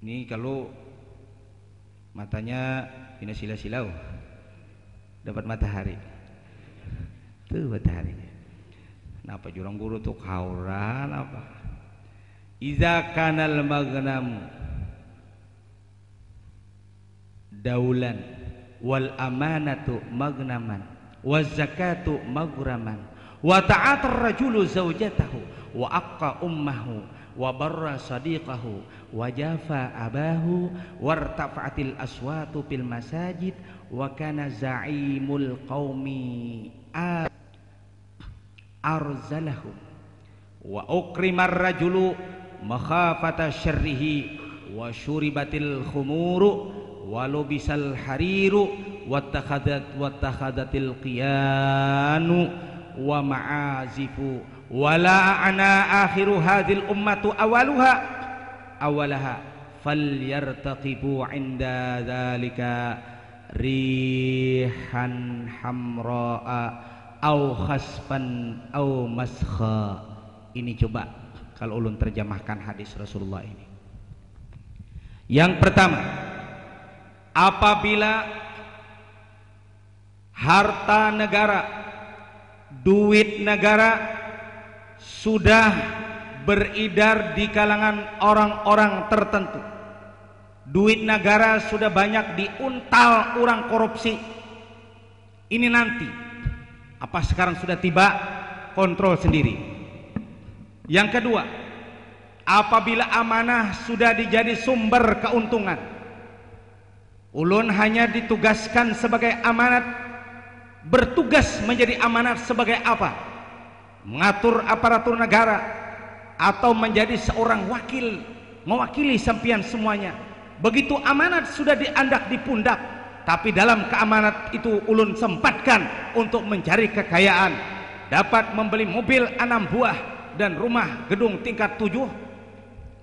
Ini kalau matanya ini silau dapat matahari. Tuh mataharinya. Kenapa jurang guru tuh kauran apa? Idza kanal magnamu daulan wal amanatu magnaman waz zakatu maghraman wa ta'atar rajulu zawjatahu wa aqqa ummahu wa barra sadiqahu wa jafa abahu wartafa'atil aswatu fil masajid wa kana za'imul qaumi arzalahum wa ukrimar rajulu makhafata syarrihi wa syuribatil khumuru walau bisal hariru wattakhadatil qiyanu wa ma'azifu wala ana akhiru hadhil ummatu awalaha falyartaqibu inda dhalika rihan hamra'a au khasfan au maskha. Ini coba kalau ulun terjemahkan hadis Rasulullah ini. Yang pertama, apabila harta negara, duit negara sudah beredar di kalangan orang-orang tertentu, duit negara sudah banyak diuntal orang korupsi, ini nanti apa sekarang sudah tiba, kontrol sendiri. Yang kedua, apabila amanah sudah dijadi sumber keuntungan, ulun hanya ditugaskan sebagai amanat, bertugas menjadi amanat sebagai apa? Mengatur aparatur negara atau menjadi seorang wakil, mewakili sampian semuanya. Begitu amanat sudah diandak di pundak, tapi dalam keamanat itu ulun sempatkan untuk mencari kekayaan, dapat membeli mobil 6 buah dan rumah gedung tingkat 7,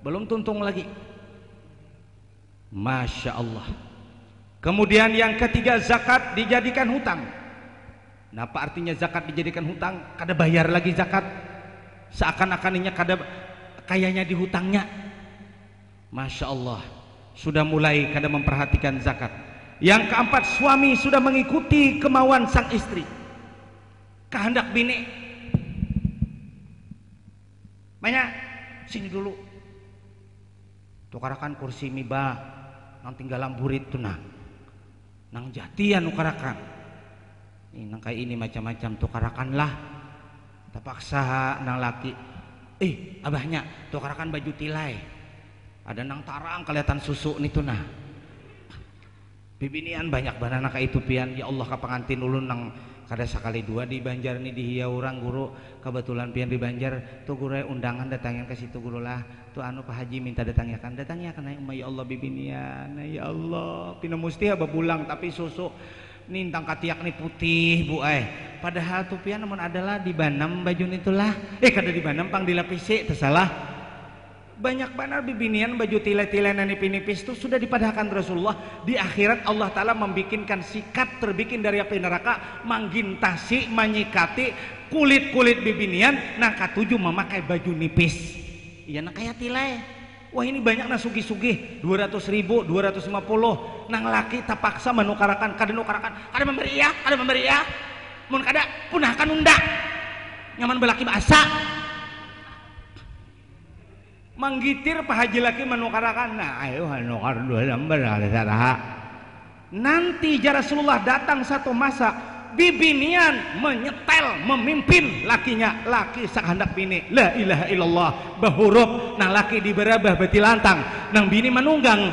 belum tuntung lagi. Masya Allah. Kemudian yang ketiga, zakat dijadikan hutang. Nah, apa artinya zakat dijadikan hutang? Kada bayar lagi zakat, seakan-akannya kada kayaknya di hutangnya. Masya Allah, sudah mulai kada memperhatikan zakat. Yang keempat, suami sudah mengikuti kemauan sang istri, kehendak bini. Banyak sini dulu, tukarakan kursi mibah nang tinggalan burit tuh nang jatian ukarakan ini nang kayak ini macam-macam tukarakanlah, terpaksa nang laki abahnya tukarakan baju tilai, ada nang tarang kelihatan susu nih tuh bibinian banyak banana kayak itu pian. Ya Allah, kapangantin ulun nang kada sekali dua di Banjar nih di hiya orang guru, kebetulan pian di Banjar tuh guru undangan datangin ke situ guru lah tuh anu Pak Haji minta datangnya kan ya Allah bibinian, ya Allah pina musti aba pulang tapi susu nintang katiak nih putih bu padahal tuh pian namun adalah di banam baju nitulah kada di banam pang dilapisi tersalah. Banyak benar bibinian baju tilai-tilai nipis itu sudah dipadahkan Rasulullah. Di akhirat Allah Ta'ala membikinkan sikat terbikin dari api neraka, manggintasi, menyikati kulit-kulit bibinian. Nah katujuh memakai baju nipis. Iya nah kayak tilai. Wah ini banyak nah sugih-sugih 200.000, 250. Nang laki terpaksa menukarakan, kada nukarakan, kada memberi ya. Mun kada punahkan unda. Nyaman belaki bahasa. Manggitir Pak Haji laki menukarakan, nah ayo nukar dua lembar ada. Nanti ya Rasulullah datang satu masa bibinian menyetel memimpin lakinya, laki sehendak bini la ilaha illallah bahurup nah laki diberabah beti lantang nang bini menunggang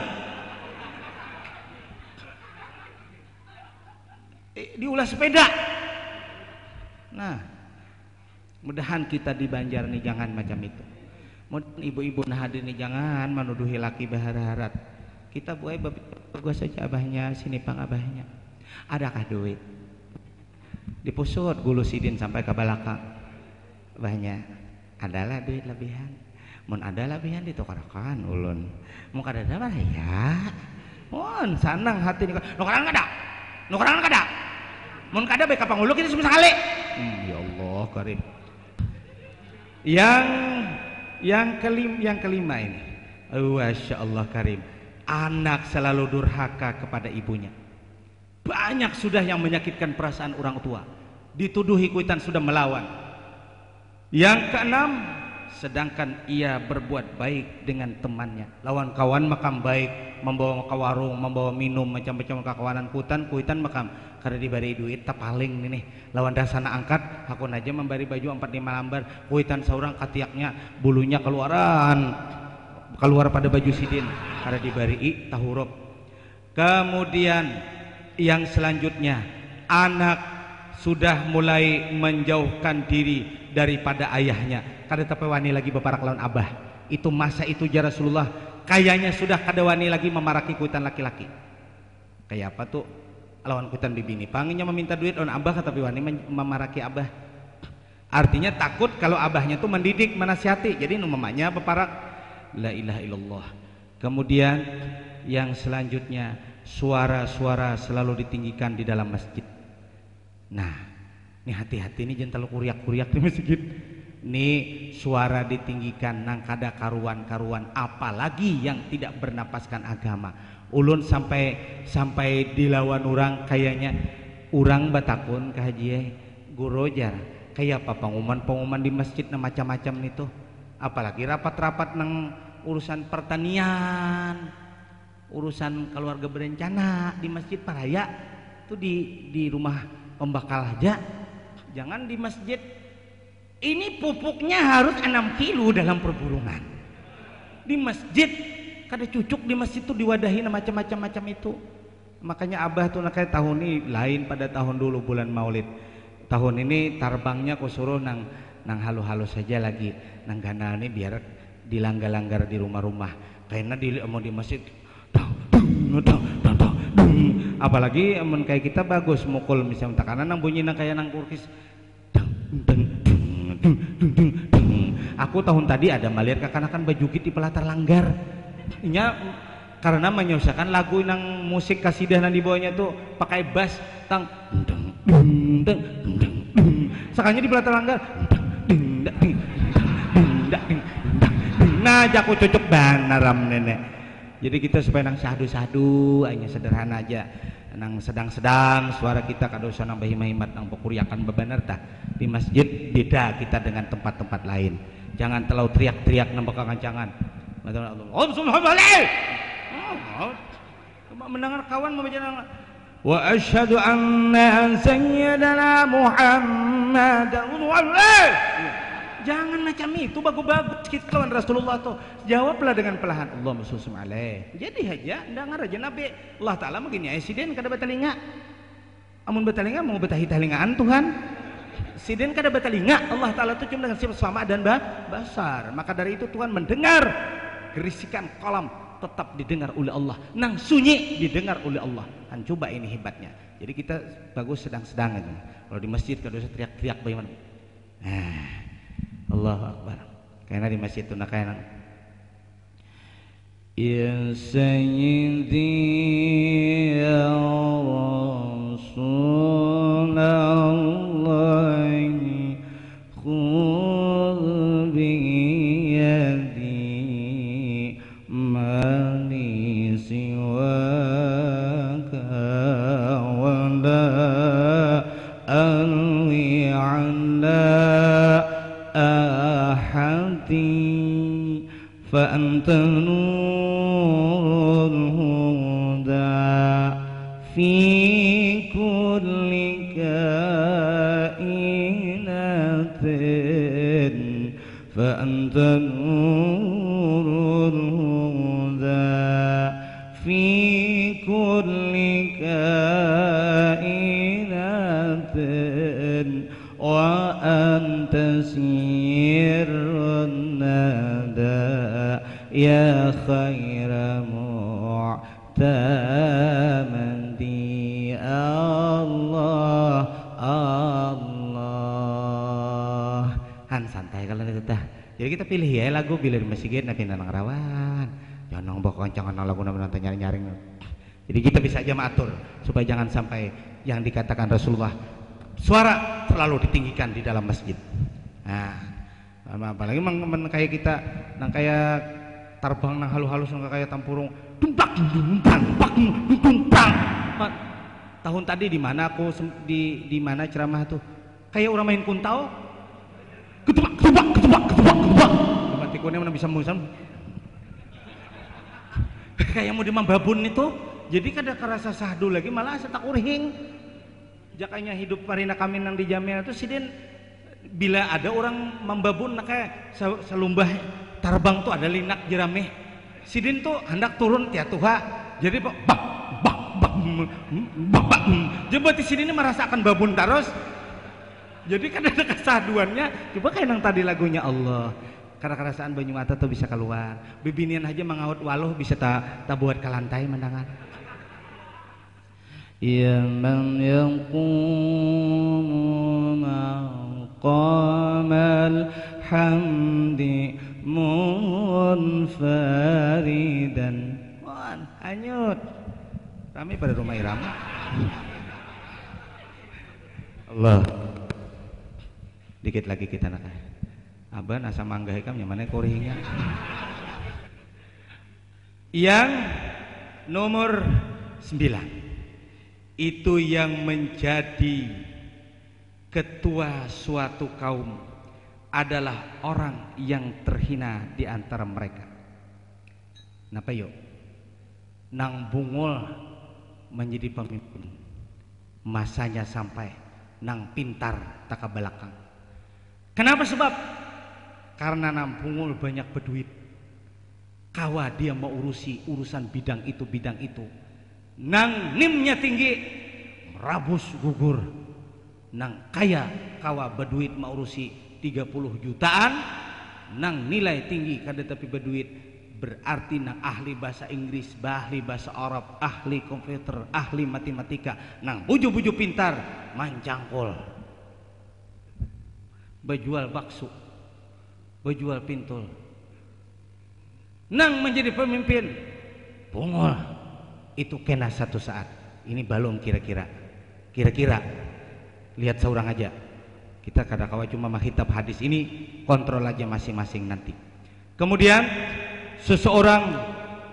diulah sepeda. Nah mudahan kita di Banjar nih jangan macam itu. Ibu-ibu nah hadir nih jangan menuduhi laki berharap. Kita buai bagus saja abahnya, sini pang abahnya. Adakah duit? dipusut gulu sidin sampai ke belakang. Banyak adalah duit lebihan, mun ada lebihan ditukarkan ulun, mun kada ada mah ya mun sanang hati nukaran kada mun kada baik kapang ulu kita semua sekali. Ya Allah karim. Yang kelima ini, Masya Allah karim, anak selalu durhaka kepada ibunya. Banyak sudah yang menyakitkan perasaan orang tua, dituduhi kuitan sudah melawan. Yang keenam, sedangkan ia berbuat baik dengan temannya, lawan kawan makam baik, membawa ke warung, membawa minum macam-macam ke kawanan kuitan makam kada dibari duit tak paling nih lawan dasana angkat hakun aja memberi baju 4-5 lembar, kuitan seorang katiaknya bulunya keluar pada baju sidin kada dibari tahurup. Kemudian yang selanjutnya, anak sudah mulai menjauhkan diri daripada ayahnya, kada tapewani lagi beparak lawan abah. Itu masa itu ya Rasulullah kayaknya sudah kada wani lagi memaraki kuitan laki-laki. Kayak apa tuh? Lawan kuitan bibini panginya meminta duit lawan abah tapi wani memaraki abah. Artinya takut kalau abahnya tuh mendidik, menasihati. Jadi mamanya beparak. La ilaha illallah. Kemudian yang selanjutnya, suara-suara selalu ditinggikan di dalam masjid. Nah, ini hati-hati nih jangan terlalu kuriak-kuriak di masjid. Nih suara ditinggikan nang kada karuan-karuan, apalagi yang tidak bernapaskan agama. Ulun sampai dilawan orang kayaknya orang batakun ke haji guru jar kayak apa pengumuman di masjid na macam-macam itu, apalagi rapat-rapat nang urusan pertanian, urusan keluarga berencana di masjid paraya tuh di rumah pembakal aja, jangan di masjid. Ini pupuknya harus 6 kilo dalam perburungan. Di masjid kada cucuk, di masjid tuh diwadahi macam-macam itu. Makanya abah tuh kayak tahun ini lain pada tahun dulu bulan Maulid. Tahun ini tarbangnya ku suruh nang halu-halu saja lagi. Nang ganal ini biar dilanggar-langgar di rumah-rumah. Kayaknya mau di masjid apalagi amun kayak kita bagus mukul misalnya takanan nang bunyi nang kayak nang kurkis. Aku tahun tadi ada melihat kekanakan baju di pelatar langgar. Inya karena menyusahkan lagu nang musik kasidah nang dibawanya tuh pakai bass tang sakanya di pelatar langgar. Nah, jaku cocok banaram nenek. Jadi kita supaya nang sadu-sadu, hanya sederhana aja. Nang sedang-sedang suara kita kada usah nang bahimat nang pekuriakan bebener tah. Di masjid beda kita dengan tempat-tempat lain. Jangan terlalu teriak-teriak nang kekancangan. Mendengar kawan membaca wa asyhadu anna sayyidana Muhammadan jangan macam itu, bagus-bagus kita lawan Rasulullah tuh. Jawablah dengan perlahan, Allahumma sholli alaihi. Jadi aja dengar aja Nabi Allah Taala begini siden kada batalinga. Amun batalinga mau betahi talingaan Tuhan. Siden kada batalinga, Allah Taala itu cuma dengan sifat sama dan basar. Maka dari itu Tuhan mendengar gerisikan kolam tetap didengar oleh Allah, nang sunyi didengar oleh Allah. Kan coba ini hebatnya. Jadi kita bagus sedang-sedang aja. Kalau di masjid kada usah teriak-teriak bagaimana. Allahu Akbar. Karena di masjid itu nak kayak ya sayyidi ya Rasulullah khudh bi yadi mali siwaka wa la alwi ala ahadi fa anta nurul huda fi kulli kainatin fa anta nurul huda fi kulli kainatin wa anta sirrun nada ya khaira mu'tamadi Allah Jadi kita pilih ya lagu bila di masjid nabi nang rawan. Jangan bawa kancangan lagu nonton nyaring-nyaring. Jadi kita bisa aja mengatur supaya jangan sampai yang dikatakan Rasulullah suara terlalu ditinggikan di dalam masjid. Nah, apalagi kayak kita nang kayak tarbang nang halus-halus nang kayak tampurung tumpak tumpang. Tahun tadi di mana aku di mana ceramah tuh kayak orang main kuntau ketebak mati kuning mana bisa musam kayak mau dimambabun itu jadi kada kerasa sahdu lagi malah setak urhing jakanya hidup parina kami nang di Jamia itu sidin bila ada orang membabun kayak selumbah tarbang tuh ada linak jerameh sidin tuh hendak turun tia tuha jadi jadi di sini merasakan babun terus jadi kan ada kesahduannya coba kayak yang tadi lagunya Allah karena kerasaan banyu mata tuh bisa keluar bibinian aja mengaut waluh bisa tak buat ke lantai mendangan ya man yaqumu maqamal hamdi munfaridan hanyut kami pada rumah irama Allah dikit lagi kita nak aban asa mangga hikam mana koringnya yang nomor 9 itu yang menjadi ketua suatu kaum adalah orang yang terhina di antara mereka. Napa yuk nang bungul menjadi pemimpin masanya sampai nang pintar tak ke belakang. Kenapa sebab? Karena nang bungul banyak berduit kawa dia mau urusi urusan bidang itu nang nimnya tinggi merabus gugur nang kaya kawa berduit mau urusi 30 jutaan nang nilai tinggi kada tapi berduit berarti nang ahli bahasa Inggris, ahli bahasa Arab, ahli komputer, ahli matematika, nang buju-buju pintar, mancangkol, bejual bakso, bejual pintul, nang menjadi pemimpin, pungol, itu kena satu saat. Ini balong kira-kira, lihat seorang aja. Kita kadang-kadang cuma menghitab hadis ini, kontrol aja masing-masing nanti. Kemudian seseorang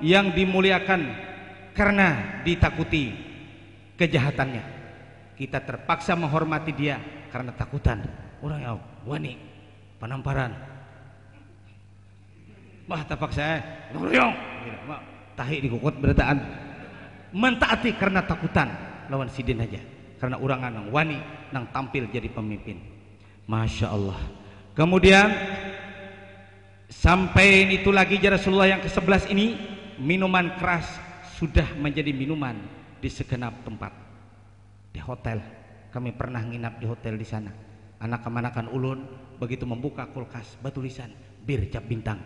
yang dimuliakan karena ditakuti kejahatannya, kita terpaksa menghormati dia karena takutan orang yang wani penamparan bah terpaksa tahi dikukut berataan mentaati karena takutan lawan sidin aja karena orang nang wani nang tampil jadi pemimpin. Masya Allah. Kemudian sampai itu lagi Rasulullah yang ke-11 ini minuman keras sudah menjadi minuman di segenap tempat. Di hotel kami pernah nginap di hotel di sana. Anak kemanakan ulun begitu membuka kulkas bertulisan bir cap bintang.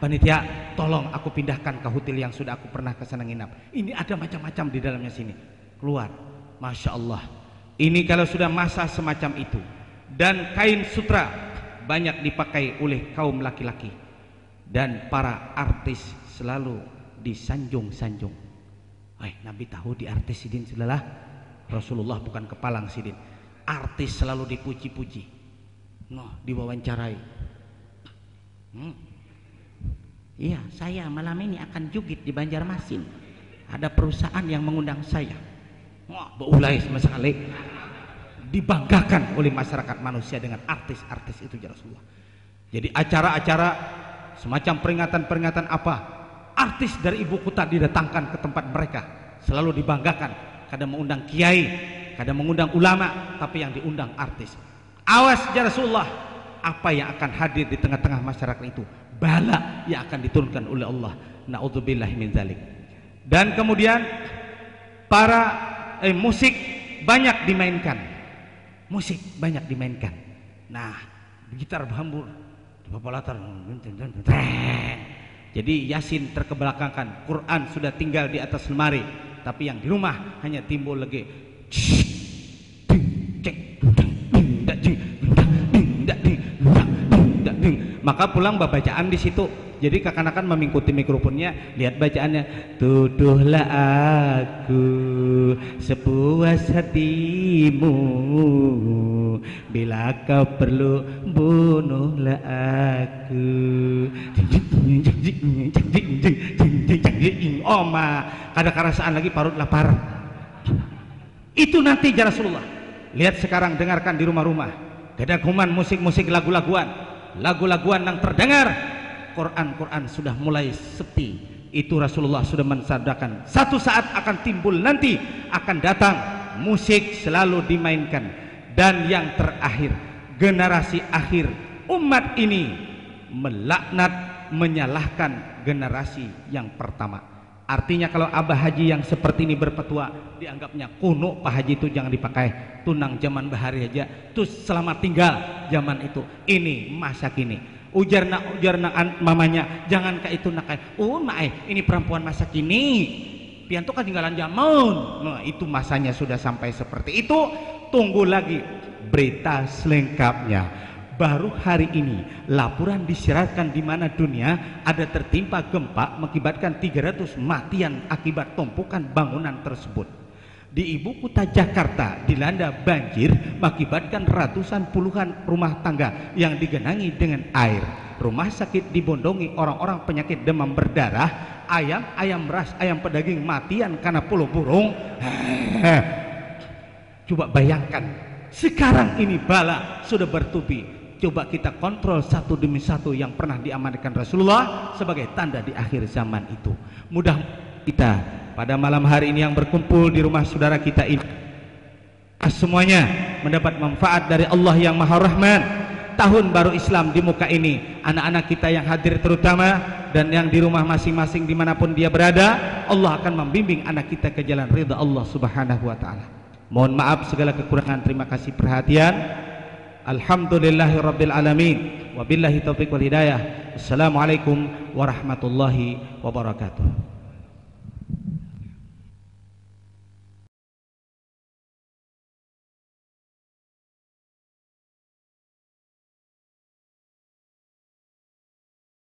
Panitia tolong aku pindahkan ke hotel yang sudah aku pernah ke sana nginap. Ini ada macam-macam di dalamnya sini. Keluar. Masya Allah. Ini kalau sudah masa semacam itu dan kain sutra banyak dipakai oleh kaum laki-laki dan para artis selalu disanjung-sanjung. Nabi tahu di artis sidin selalah Rasulullah bukan kepalang sidin. Artis selalu dipuji-puji. Diwawancarai. Iya, saya malam ini akan jugit di Banjarmasin. Ada perusahaan yang mengundang saya. Beulai sama sekali. Dibanggakan oleh masyarakat manusia dengan artis-artis itu ya Rasulullah. Jadi acara-acara semacam peringatan-peringatan apa artis dari ibu kota didatangkan ke tempat mereka selalu dibanggakan. Kadang mengundang kiai, kadang mengundang ulama, tapi yang diundang artis. Awas ya Rasulullah, apa yang akan hadir di tengah-tengah masyarakat itu bala yang akan diturunkan oleh Allah. Na'udzubillahi min dzalik. Dan kemudian musik banyak dimainkan. Musik banyak dimainkan. Nah, gitar berhambur, latar. Jadi Yasin terkebelakangkan, Quran sudah tinggal di atas lemari, tapi yang di rumah hanya timbul lagi. maka pulang bacaan di situ. Jadi kekanakan mengikuti mikrofonnya, lihat bacaannya. Tuduhlah aku sepuas hatimu, bila kau perlu bunuhlah aku. Oma, kada kerasaan lagi parut lapar. Itu nanti ya Rasulullah. Lihat sekarang, dengarkan di rumah-rumah. Kedaguman musik-musik, lagu-laguan yang terdengar. Quran sudah mulai sepi. Itu Rasulullah sudah mensabdakan, satu saat akan timbul nanti, akan datang musik selalu dimainkan. Dan yang terakhir, generasi akhir umat ini melaknat, menyalahkan generasi yang pertama. Artinya kalau Abah Haji yang seperti ini berpetua, dianggapnya kuno. Pak Haji itu jangan dipakai, tunang zaman bahari aja, terus selamat tinggal zaman itu. Ini masa kini. Ujarna mamanya, jangan kayak itu nak kayak ini perempuan masa kini, pian tuh ketinggalan zaman. Nah, itu masanya sudah sampai seperti itu. Tunggu lagi berita selengkapnya. Baru hari ini laporan disiarkan di mana dunia ada tertimpa gempa mengakibatkan 300 matian akibat tumpukan bangunan tersebut. Di ibu kota Jakarta dilanda banjir mengakibatkan ratusan puluhan rumah tangga yang digenangi dengan air. Rumah sakit dibondongi orang-orang penyakit demam berdarah, ayam ras, ayam pedaging matian karena puluh burung. Coba bayangkan, sekarang ini bala sudah bertubi. Coba kita kontrol satu demi satu yang pernah diamankan Rasulullah sebagai tanda di akhir zaman itu. Mudah kita pada malam hari ini yang berkumpul di rumah saudara kita ini, semuanya mendapat manfaat dari Allah yang Maha Rahman. Tahun baru Islam di muka ini, anak-anak kita yang hadir terutama dan yang di rumah masing-masing dimanapun dia berada, Allah akan membimbing anak kita ke jalan ridha Allah Subhanahu wa ta'ala. Mohon maaf segala kekurangan, terima kasih perhatian. Alhamdulillahirabbil alamin, wabillahi taufiq wal hidayah. Assalamualaikum warahmatullahi wabarakatuh.